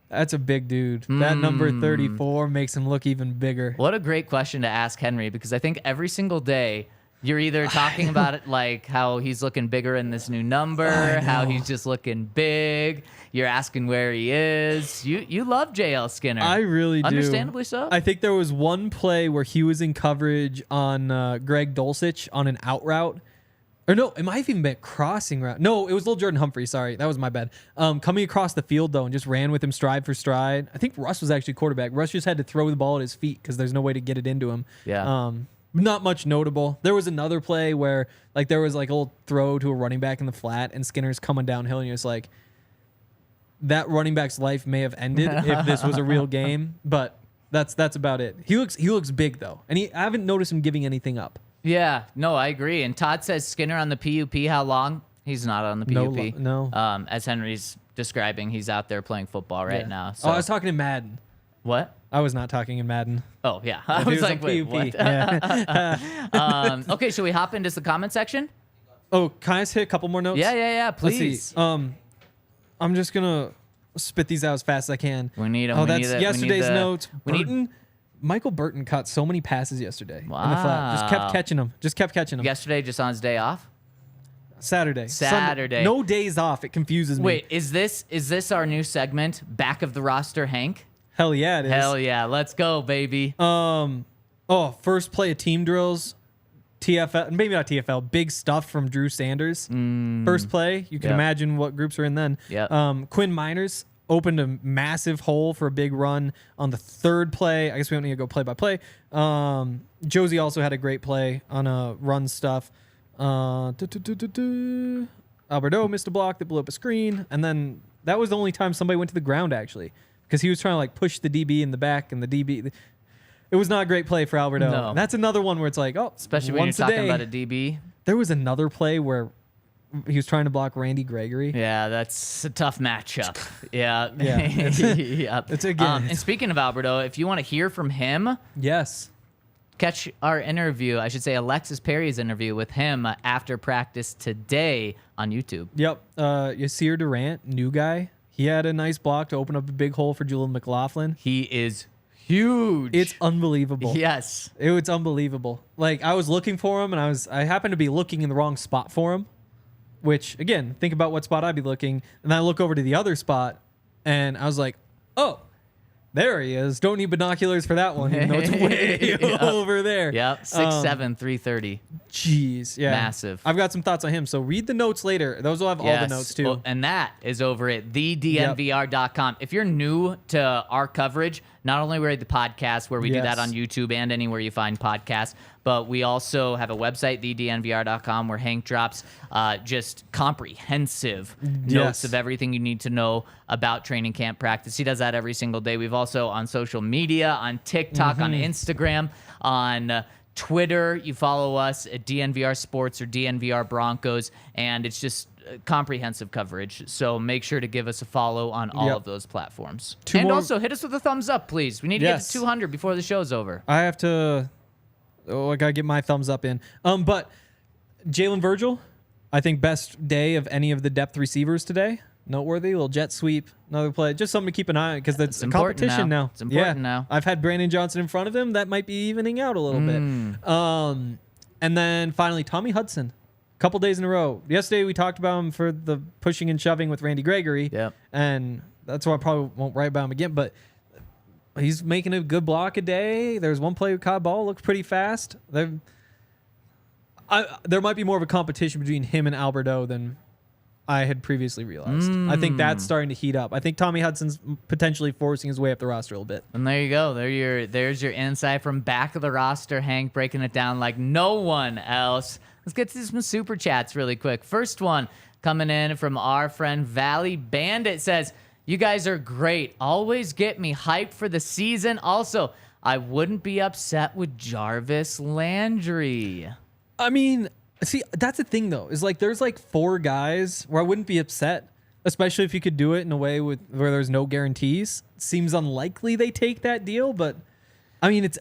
That's a big dude. That number 34 makes him look even bigger. What a great question to ask Henry, because I think every single day you're either talking about it like how he's looking bigger in this new number, how he's just looking big. You're asking where he is. You love JL Skinner. I really do. Understandably so. I think there was one play where he was in coverage on Greg Dulcich on an out route, Or no, it might have even been a crossing route. No, it was little Jordan Humphrey. Sorry, that was my bad. Coming across the field, though, and just ran with him stride for stride. I think Russ was actually quarterback. Russ just had to throw the ball at his feet because there's no way to get it into him. Yeah. Not much notable. There was another play where like there was like a little throw to a running back in the flat, and Skinner's coming downhill, and you're just like, that running back's life may have ended if this was a real game. But that's about it. He looks big, though, and I haven't noticed him giving anything up. Yeah, no, I agree. And Todd says Skinner on the PUP. How long? He's not on the PUP. No. As Henry's describing, he's out there playing football right now. So. Oh, I was talking in Madden. What? I was not talking in Madden. Oh, yeah. I was like, wait, what? Yeah. Okay, should we hop into the comment section? Oh, can I just hit a couple more notes? Yeah, please. Let's see. I'm just going to spit these out as fast as I can. We need them. Oh, that's yesterday's notes. Michael Burton caught so many passes yesterday in the flat. Just kept catching them. Yesterday, just on his day off? Saturday. Sunday. No days off. It confuses me. Wait, is this our new segment? Back of the roster, Hank? Hell yeah, it is. Hell yeah. Let's go, baby. First play of team drills. TFL, maybe not TFL, big stuff from Drew Sanders. First play. You can imagine what groups are in then. Yep. Quinn Miners opened a massive hole for a big run on the third play. I guess we don't need to go play by play. Josie also had a great play on a run stuff. Alberto missed a block that blew up a screen. And then that was the only time somebody went to the ground, actually, because he was trying to like push the DB in the back, and the DB... It was not a great play for Alberto. No. And that's another one where it's like, especially when you're talking about a DB. There was another play where he was trying to block Randy Gregory. Yeah, that's a tough matchup. Yeah. It's again. And speaking of Alberto, if you want to hear from him, yes, catch our interview. I should say Alexis Perry's interview with him after practice today on YouTube. Yep. Yasir Durant, new guy. He had a nice block to open up a big hole for Julian McLaughlin. He is huge. It's unbelievable. Yes. It's unbelievable. Like, I was looking for him, and I happened to be looking in the wrong spot for him, which, again, think about what spot I'd be looking. And I look over to the other spot, and I was like, oh, there he is. Don't need binoculars for that one. It's way over there. Yep. 6'7", 330. Jeez. Yeah. Massive. I've got some thoughts on him. So read the notes later. Those will have all the notes too. Well, and that is over at thednvr.com. If you're new to our coverage, not only we're the podcast where we do that on YouTube and anywhere you find podcasts, but we also have a website, thednvr.com, where Hank drops just comprehensive notes of everything you need to know about training camp practice. He does that every single day. We've also on social media, on TikTok, on Instagram, on Twitter. You follow us at DNVR Sports or DNVR Broncos, and it's just comprehensive coverage. So make sure to give us a follow on all of those platforms. Also hit us with a thumbs up, please. We need to get to 200 before the show's over. I have to... I got to get my thumbs up in. But Jalen Virgil, I think best day of any of the depth receivers today. Noteworthy, little jet sweep, another play. Just something to keep an eye on because that's a competition now. It's important now. I've had Brandon Johnson in front of him. That might be evening out a little bit. And then finally, Tommy Hudson. A couple days in a row. Yesterday, we talked about him for the pushing and shoving with Randy Gregory. Yep. And that's why I probably won't write about him again. But he's making a good block a day. There's one play with caught ball. Looks pretty fast. There might be more of a competition between him and Alberto than I had previously realized. I think that's starting to heat up. I think Tommy Hudson's potentially forcing his way up the roster a little bit. And there you go. There's your insight from back of the roster. Hank breaking it down like no one else. Let's get to some super chats really quick. First one coming in from our friend Valley Bandit says, "You guys are great. Always get me hyped for the season. Also, I wouldn't be upset with Jarvis Landry." I mean, see, that's the thing, though, is like there's like 4 guys where I wouldn't be upset, especially if you could do it in a way where there's no guarantees. Seems unlikely they take that deal, but I mean, it's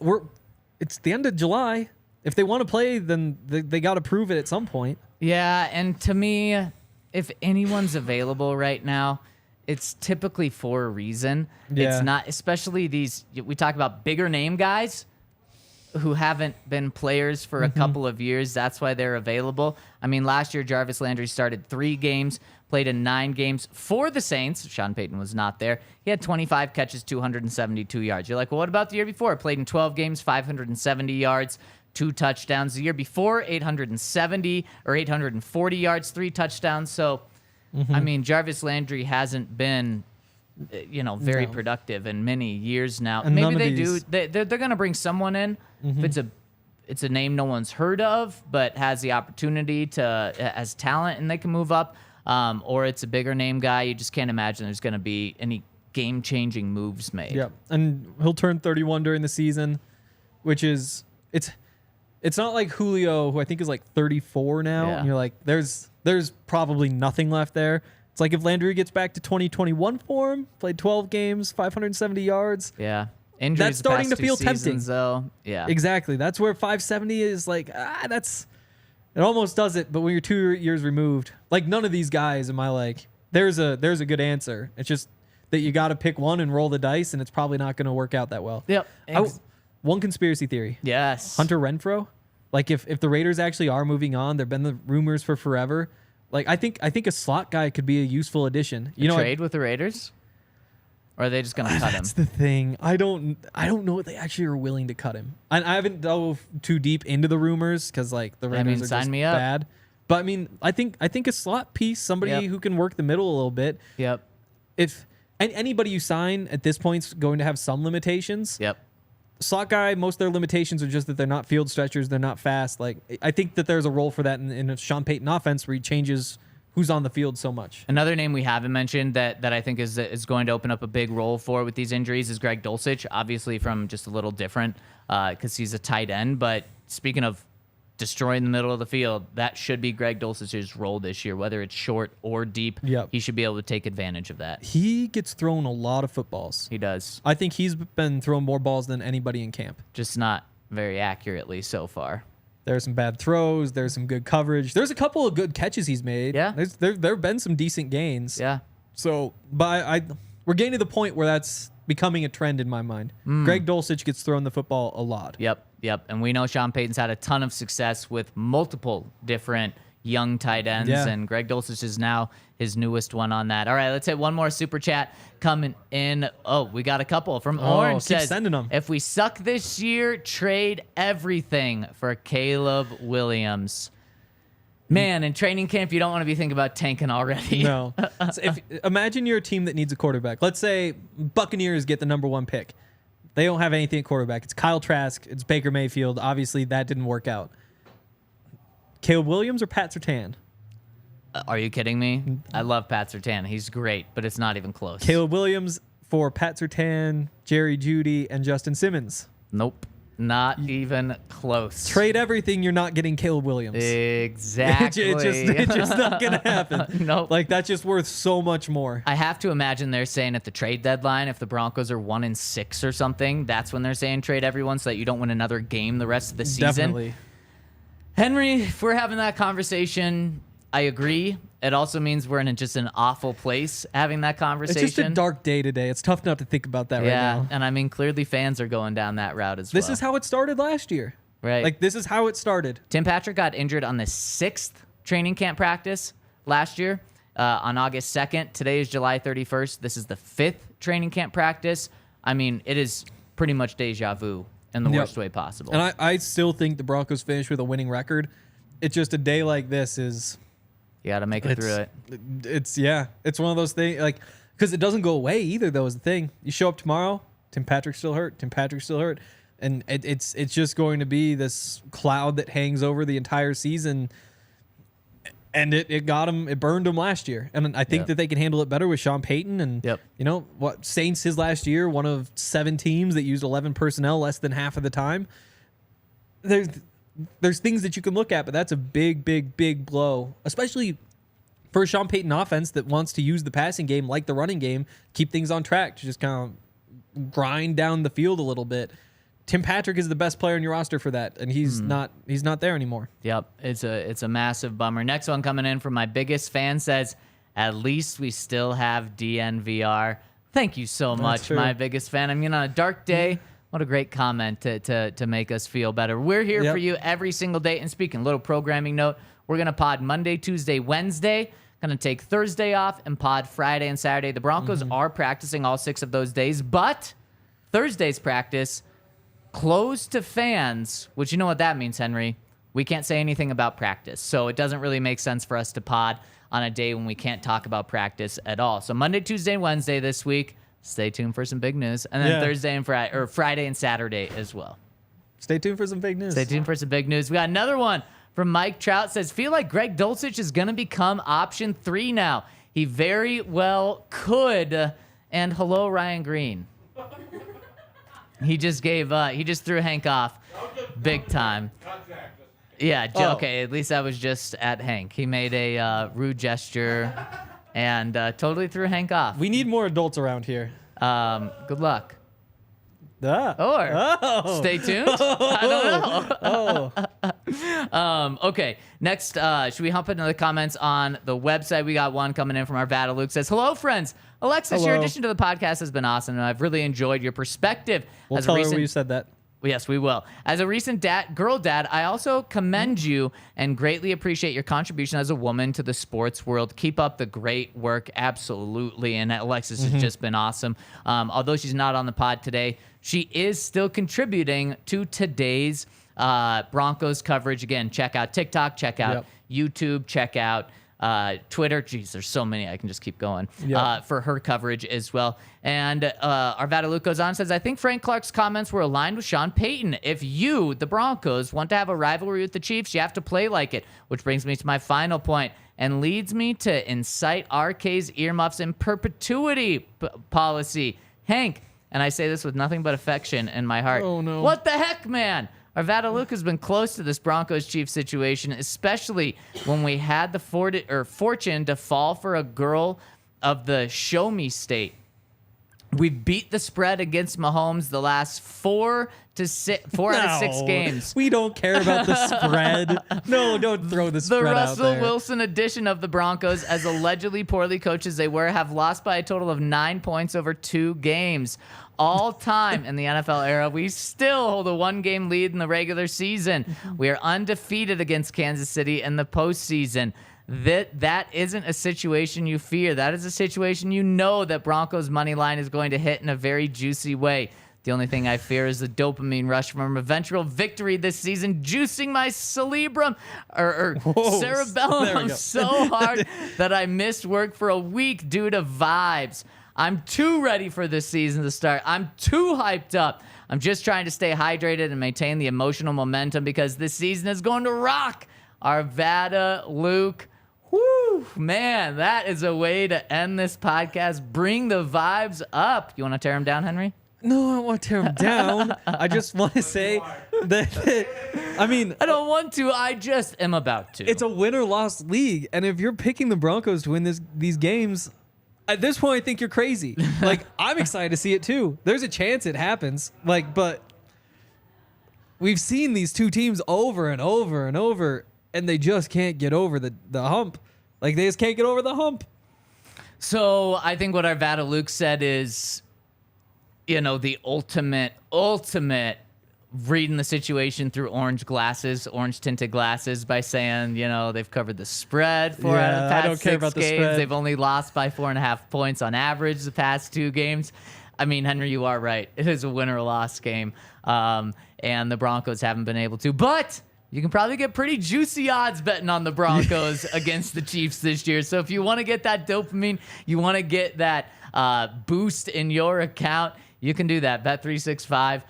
the end of July. If they want to play, then they got to prove it at some point. Yeah, and to me, if anyone's available right now, it's typically for a reason. Yeah. It's not, especially these, we talk about bigger name guys who haven't been players for a couple of years. That's why they're available. I mean, last year, Jarvis Landry started 3 games, played in 9 games for the Saints. Sean Payton was not there. He had 25 catches, 272 yards. You're like, well, what about the year before? Played in 12 games, 570 yards, 2 touchdowns. The year before, 870 or 840 yards, 3 touchdowns. So, I mean, Jarvis Landry hasn't been, very productive in many years now. And maybe they do. They're going to bring someone in. If it's a name no one's heard of, but has the opportunity to as talent, and they can move up. Or it's a bigger name guy. You just can't imagine there's going to be any game-changing moves made. Yeah, and he'll turn 31 during the season, which is it's not like Julio, who I think is like 34 now, Yeah. and you're like, there's probably nothing left there. It's like if Landry gets back to 2021 form, played 12 games, 570 yards. Yeah. Injuries That's starting the to past 2 feel tempting. seasons, though. Yeah. Exactly. That's where 570 is like, it almost does it, but when you're 2 years removed, like none of these guys am I like, there's a good answer. It's just that you got to pick one and roll the dice, and it's probably not going to work out that well. Yep. One conspiracy theory. Yes. Hunter Renfrow. Like if the Raiders actually are moving on, there've been the rumors for forever. Like I think a slot guy could be a useful addition. Trade with the Raiders? Or are they just going to cut him? That's the thing. I don't know if they actually are willing to cut him. I haven't dove too deep into the rumors because like the Raiders are sign just me up. bad. But I mean, I think a slot piece, somebody who can work the middle a little bit. Yep. If anybody you sign at this point is going to have some limitations. Yep. Slot guy, most of their limitations are just that they're not field stretchers, they're not fast. Like I think that there's a role for that in a Sean Payton offense where he changes who's on the field so much. Another name we haven't mentioned that I think is going to open up a big role for with these injuries is Greg Dulcich, obviously from just a little different because he's a tight end. But speaking of destroying the middle of the field, that should be Greg Dulcich's role this year, whether it's short or deep. Yep. He should be able to take advantage of that. He gets thrown a lot of footballs. He does. I think he's been throwing more balls than anybody in camp. Just not very accurately so far. There's some bad throws. There's some good coverage. There's a couple of good catches he's made. Yeah. There have been some decent gains. Yeah. So, but we're getting to the point where that's becoming a trend in my mind. Greg Dulcich gets thrown the football a lot. Yep. And we know Sean Payton's had a ton of success with multiple different young tight ends, and Greg Dulcich is now his newest one on that. All right, let's hit one more super chat coming in. Oh, we got a couple from Orange. Keep says, sending them. If we suck this year, trade everything for Caleb Williams. Man, in training camp, you don't want to be thinking about tanking already. No. So imagine you're a team that needs a quarterback. Let's say Buccaneers get the number 1 pick. They don't have anything at quarterback. It's Kyle Trask. It's Baker Mayfield. Obviously, that didn't work out. Caleb Williams or Pat Surtain? Are you kidding me? I love Pat Surtain. He's great, but it's not even close. Caleb Williams for Pat Surtain, Jerry Jeudy, and Justin Simmons. Nope. Not even close. Trade everything. You're not getting Caleb Williams. Exactly. It's just not going to happen. Nope. Like, that's just worth so much more. I have to imagine they're saying at the trade deadline, if the Broncos are 1-6 or something, that's when they're saying trade everyone so that you don't win another game the rest of the season. Definitely. Henry, if we're having that conversation, I agree. It also means we're in just an awful place having that conversation. It's just a dark day today. It's tough not to think about that right now. And I mean, clearly fans are going down that route as well. This is how it started last year. Right. Like, this is how it started. Tim Patrick got injured on the 6th training camp practice last year on August 2nd. Today is July 31st. This is the 5th training camp practice. I mean, it is pretty much deja vu in the worst way possible. And I still think the Broncos finish with a winning record. It's just a day like this is... You got to make it through it. It's one of those things, like, because it doesn't go away either, though, is the thing. You show up tomorrow, Tim Patrick's still hurt. And it's just going to be this cloud that hangs over the entire season. And it got him, it burned him last year. And I think that they can handle it better with Sean Payton. And, you know, Saints his last year, one of 7 teams that used 11 personnel less than half of the time. There's things that you can look at, but that's a big, big, big blow, especially for a Sean Payton offense that wants to use the passing game like the running game, keep things on track, to just kind of grind down the field a little bit. Tim Patrick is the best player in your roster for that, and he's not there anymore. Yep, it's a massive bummer. Next one coming in from my biggest fan says, at least we still have DNVR. Thank you so much, my biggest fan. I mean, on a dark day, what a great comment to make us feel better. We're here for you every single day. And speaking, a little programming note, we're going to pod Monday, Tuesday, Wednesday. Going to take Thursday off and pod Friday and Saturday. The Broncos are practicing all 6 of those days, but Thursday's practice, closed to fans, which you know what that means, Henry. We can't say anything about practice. So it doesn't really make sense for us to pod on a day when we can't talk about practice at all. So Monday, Tuesday, and Wednesday this week, stay tuned for some big news. And then Thursday and Friday and Saturday as well. Stay tuned for some big news. Stay tuned for some big news. We got another one from Mike Trout. Says, feel like Greg Dulcich is going to become option 3 now. He very well could. And hello, Ryan Green. He just threw Hank off big time. Yeah, okay, at least that was just at Hank. He made a rude gesture and totally threw Hank off. We need more adults around here. Good luck. Oh. Stay tuned. I don't know. Okay, next, should we hop into the comments on the website? We got one coming in from our Vada Luke. Says, hello, friends. Alexis, your addition to the podcast has been awesome, and I've really enjoyed your perspective. We'll tell her you said that. Yes, we will. As a recent girl dad, I also commend you and greatly appreciate your contribution as a woman to the sports world. Keep up the great work. Absolutely. And Alexis has just been awesome. Although she's not on the pod today, she is still contributing to today's Broncos coverage. Again, check out TikTok, check out YouTube, check out Twitter. Jeez, there's so many. I can just keep going for her coverage as well. And Arvada Luke goes on and says, I think Frank Clark's comments were aligned with Sean Payton. If you, the Broncos, want to have a rivalry with the Chiefs, you have to play like it, which brings me to my final point and leads me to incite RK's earmuffs in perpetuity policy. Hank, and I say this with nothing but affection in my heart. Oh, no. What the heck, man? Arvada Luke has been close to this Broncos-Chiefs situation, especially when we had the fortune to fall for a girl of the show-me state. We beat the spread against Mahomes the last 4 out of 6 games. We don't care about the spread. No, don't throw the spread out there. The Russell Wilson edition of the Broncos, as allegedly poorly coached as they were, have lost by a total of 9 points over 2 games. All time in the NFL era, we still hold a 1-game lead in the regular season. We are undefeated against Kansas City in the postseason. That isn't a situation you fear. That is a situation you know that Broncos money line is going to hit in a very juicy way. The only thing I fear is the dopamine rush from eventual victory this season, juicing my cerebellum so hard that I missed work for a week due to vibes. I'm too ready for this season to start. I'm too hyped up. I'm just trying to stay hydrated and maintain the emotional momentum because this season is going to rock. Arvada Luke. Whoo, man, that is a way to end this podcast. Bring the vibes up. You want to tear him down, Henry? No, I don't want to tear him down. I just want to say that, I mean... I don't want to. I just am about to. It's a win-or-loss league, and if you're picking the Broncos to win these games, at this point, I think you're crazy. Like, I'm excited to see it, too. There's a chance it happens. Like, but we've seen these two teams over and over and over, and they just can't get over the hump. Like, they just can't get over the hump. So I think what Arvada Luke said is, you know, the ultimate reading the situation through orange tinted glasses by saying, you know, they've covered the spread 4 out of the past 6 games. They've only lost by 4.5 points on average the past 2 games. I mean, Henry, you are right. It is a win or loss game. And the Broncos haven't been able to, but you can probably get pretty juicy odds betting on the Broncos against the Chiefs this year. So if you want to get that dopamine, you want to get that boost in your account, you can do that. Bet365.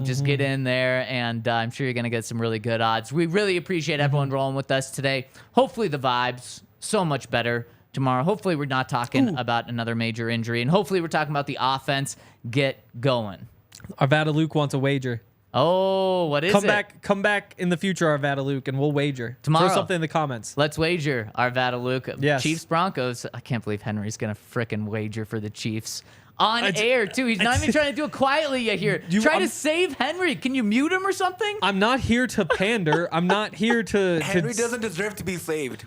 Just get in there, and I'm sure you're going to get some really good odds. We really appreciate everyone rolling with us today. Hopefully the vibes so much better tomorrow. Hopefully we're not talking about another major injury, and hopefully we're talking about the offense get going. Arvada Luke wants a wager. Oh, what is it? Come back in the future, Arvada Luke, and we'll wager. Tomorrow. Throw something in the comments. Let's wager, Arvada Luke. Yes. Chiefs Broncos. I can't believe Henry's going to frickin' wager for the Chiefs. On air, too. He's not even trying to do it quietly yet here. Try to save Henry. Can you mute him or something? I'm not here to pander. I'm not here to... Henry doesn't deserve to be saved.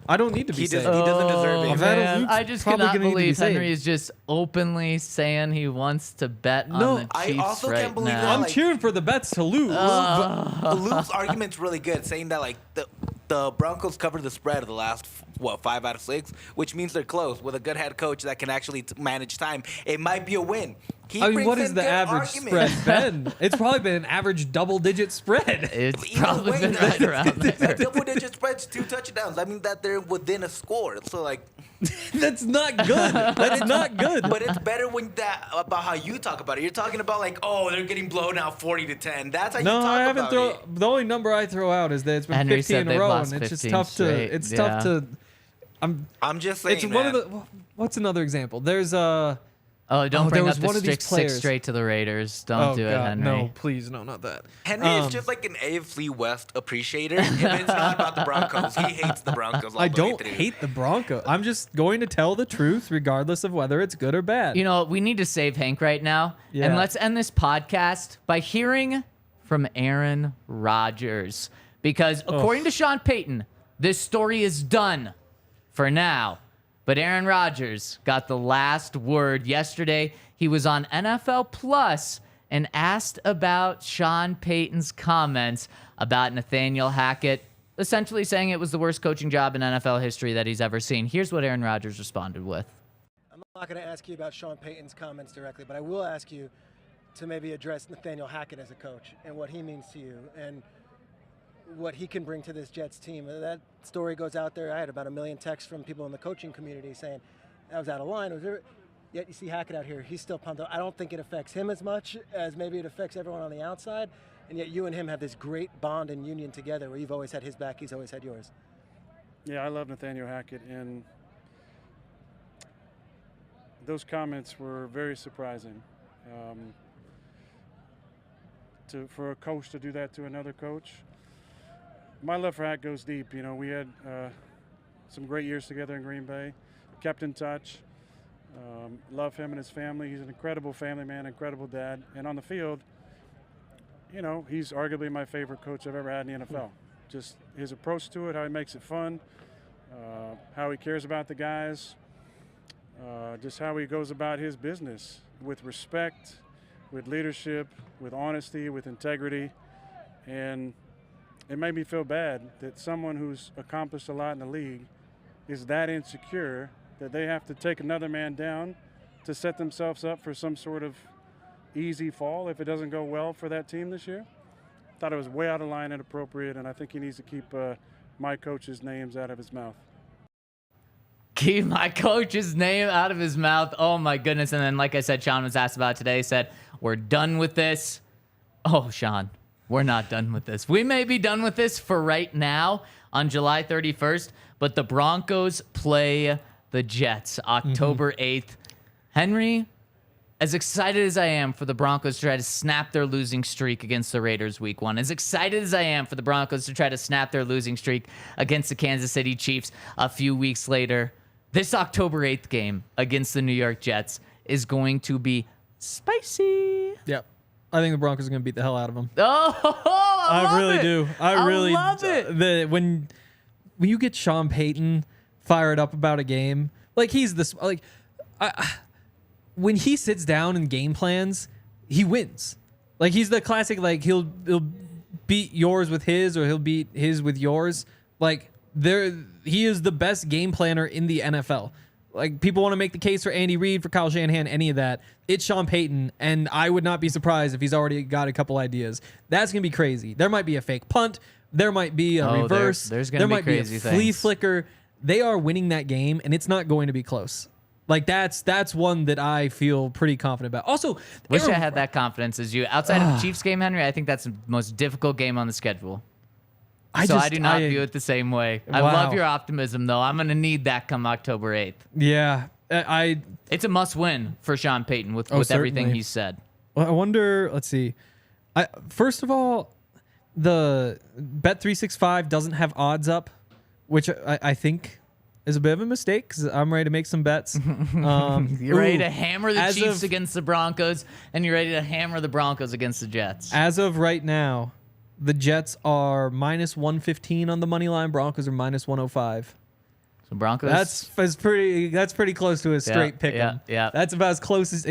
I don't need to be saved. He doesn't deserve it. Man, I just cannot believe Henry is just openly saying he wants to bet on the Chiefs I also can't believe now. that. I'm cheering for the bets to lose. Luke's argument's really good, saying that like the Broncos covered the spread of the last 5 out of 6, which means they're close. With a good head coach that can actually manage time, it might be a win. What is the average spread been? It's probably been an average double-digit spread. It's probably been right around there. Double-digit spreads, 2 touchdowns. I mean that they're within a score. So like, that's not good. That's not good. But it's better when about how you talk about it. You're talking about like, oh, they're getting blown out 40-10. That's how you talk about it. The only number I throw out is that it's been Henry 15 in a row, and it's just tough straight. to. It's tough to. I'm just saying. It's one of the. What's another example? There's don't bring up one of the these 6 players. straight to the Raiders. Don't do it, Henry. No, please, no, not that. Henry is just like an AFC West appreciator. If it's not about the Broncos, he hates the Broncos. I don't hate the Broncos. I'm just going to tell the truth, regardless of whether it's good or bad. You know, we need to save Hank right now, and let's end this podcast by hearing from Aaron Rodgers, because according to Sean Payton, this story is done for now. But Aaron Rodgers got the last word yesterday. He was on NFL Plus and asked about Sean Payton's comments about Nathaniel Hackett, essentially saying it was the worst coaching job in NFL history that he's ever seen. Here's what Aaron Rodgers responded with. I'm not going to ask you about Sean Payton's comments directly, but I will ask you to maybe address Nathaniel Hackett as a coach and what he means to you and what he can bring to this Jets team. That story goes out there. I had about 1 million texts from people in the coaching community saying that was out of line. Yet you see Hackett out here. He's still pumped up. I don't think it affects him as much as maybe it affects everyone on the outside. And yet you and him have this great bond and union together where you've always had his back, he's always had yours. Yeah, I love Nathaniel Hackett, and those comments were very surprising. For a coach to do that to another coach. My love for Hack goes deep. You know, we had some great years together in Green Bay, kept in touch. Love him and his family. He's an incredible family man, incredible dad. And on the field, you know, he's arguably my favorite coach I've ever had in the NFL. Just his approach to it, how he makes it fun, how he cares about the guys, just how he goes about his business with respect, with leadership, with honesty, with integrity. And it made me feel bad that someone who's accomplished a lot in the league is that insecure that they have to take another man down to set themselves up for some sort of easy fall if it doesn't go well for that team this year. I thought it was way out of line, inappropriate, and I think he needs to keep my coach's names out of his mouth. Keep my coach's name out of his mouth. Oh, my goodness. And then, like I said, Sean was asked about today, said, we're done with this. Oh, Sean. We're not done with this. We may be done with this for right now on July 31st, but the Broncos play the Jets October 8th. Henry, as excited as I am for the Broncos to try to snap their losing streak against the Raiders week 1, as excited as I am for the Broncos to try to snap their losing streak against the Kansas City Chiefs a few weeks later, this October 8th game against the New York Jets is going to be spicy. Yep. I think the Broncos are going to beat the hell out of them. Oh, I really do. I really love it. When you get Sean Payton fired up about a game, like he's this, like, when he sits down and game plans, he wins. Like he's the classic, like he'll beat yours with his, or he'll beat his with yours. Like he is the best game planner in the NFL. Like, people want to make the case for Andy Reid, for Kyle Shanahan, any of that. It's Sean Payton, and I would not be surprised if he's already got a couple ideas. That's going to be crazy. There might be a fake punt. There might be a reverse. There might be a flea flicker. They are winning that game, and it's not going to be close. Like, that's one that I feel pretty confident about. Also, wish I had that confidence as you. Outside of the Chiefs game, Henry, I think that's the most difficult game on the schedule. I do not view it the same way. I love your optimism, though. I'm going to need that come October 8th. Yeah. It's a must-win for Sean Payton with everything he's said. Well, I wonder, let's see. First of all, the Bet365 doesn't have odds up, which I think is a bit of a mistake because I'm ready to make some bets. You're ready to hammer the Chiefs against the Broncos, and you're ready to hammer the Broncos against the Jets. As of right now, the Jets are minus 115 on the money line. Broncos are minus 105. So Broncos. That's pretty close to a straight pick 'em. Yeah. That's about as close as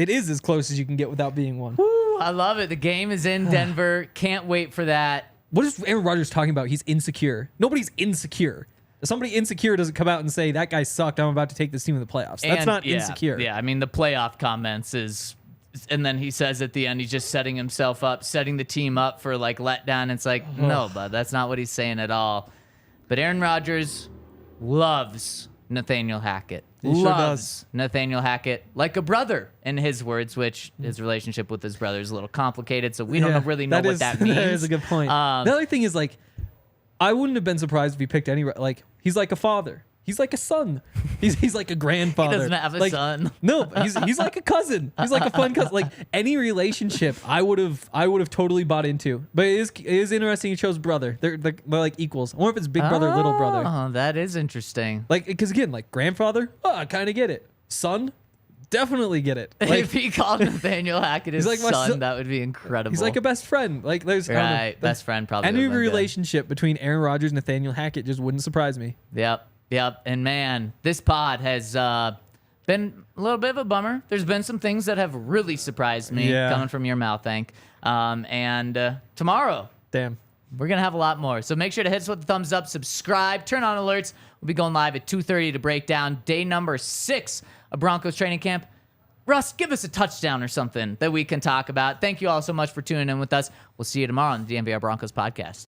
you can get without being one. Woo, I love it. The game is in Denver. Can't wait for that. What is Aaron Rodgers talking about? He's insecure. Nobody's insecure. If somebody insecure doesn't come out and say, that guy sucked, I'm about to take this team to the playoffs. That's not insecure. Yeah, I mean, the playoff comments is, and then he says at the end, he's just setting himself up, setting the team up for like letdown. It's like, no, bud, that's not what he's saying at all. But Aaron Rodgers loves Nathaniel Hackett. He sure does. Nathaniel Hackett like a brother, in his words, which his relationship with his brother is a little complicated, so we don't really know what that means. That is a good point. The other thing is, like, I wouldn't have been surprised if he picked any, like, he's like a father. He's like a son. He's like a grandfather. He doesn't have a son. No, he's like a cousin. He's like a fun cousin. Like any relationship, I would have totally bought into. But it is interesting. He chose brother. They're like equals. I wonder if it's big brother, little brother. Oh, that is interesting. Like, because again, like grandfather, I kind of get it. Son, definitely get it. Like, if he called Nathaniel Hackett his like son, that would be incredible. he's like a best friend. Like there's right, best friend probably. Any relationship between Aaron Rodgers and Nathaniel Hackett just wouldn't surprise me. Yep. And man, this pod has been a little bit of a bummer. There's been some things that have really surprised me coming from your mouth, Hank. And tomorrow, damn, we're going to have a lot more. So make sure to hit us with the thumbs up, subscribe, turn on alerts. We'll be going live at 2:30 to break down day number 6 of Broncos training camp. Russ, give us a touchdown or something that we can talk about. Thank you all so much for tuning in with us. We'll see you tomorrow on the DNVR Broncos Podcast.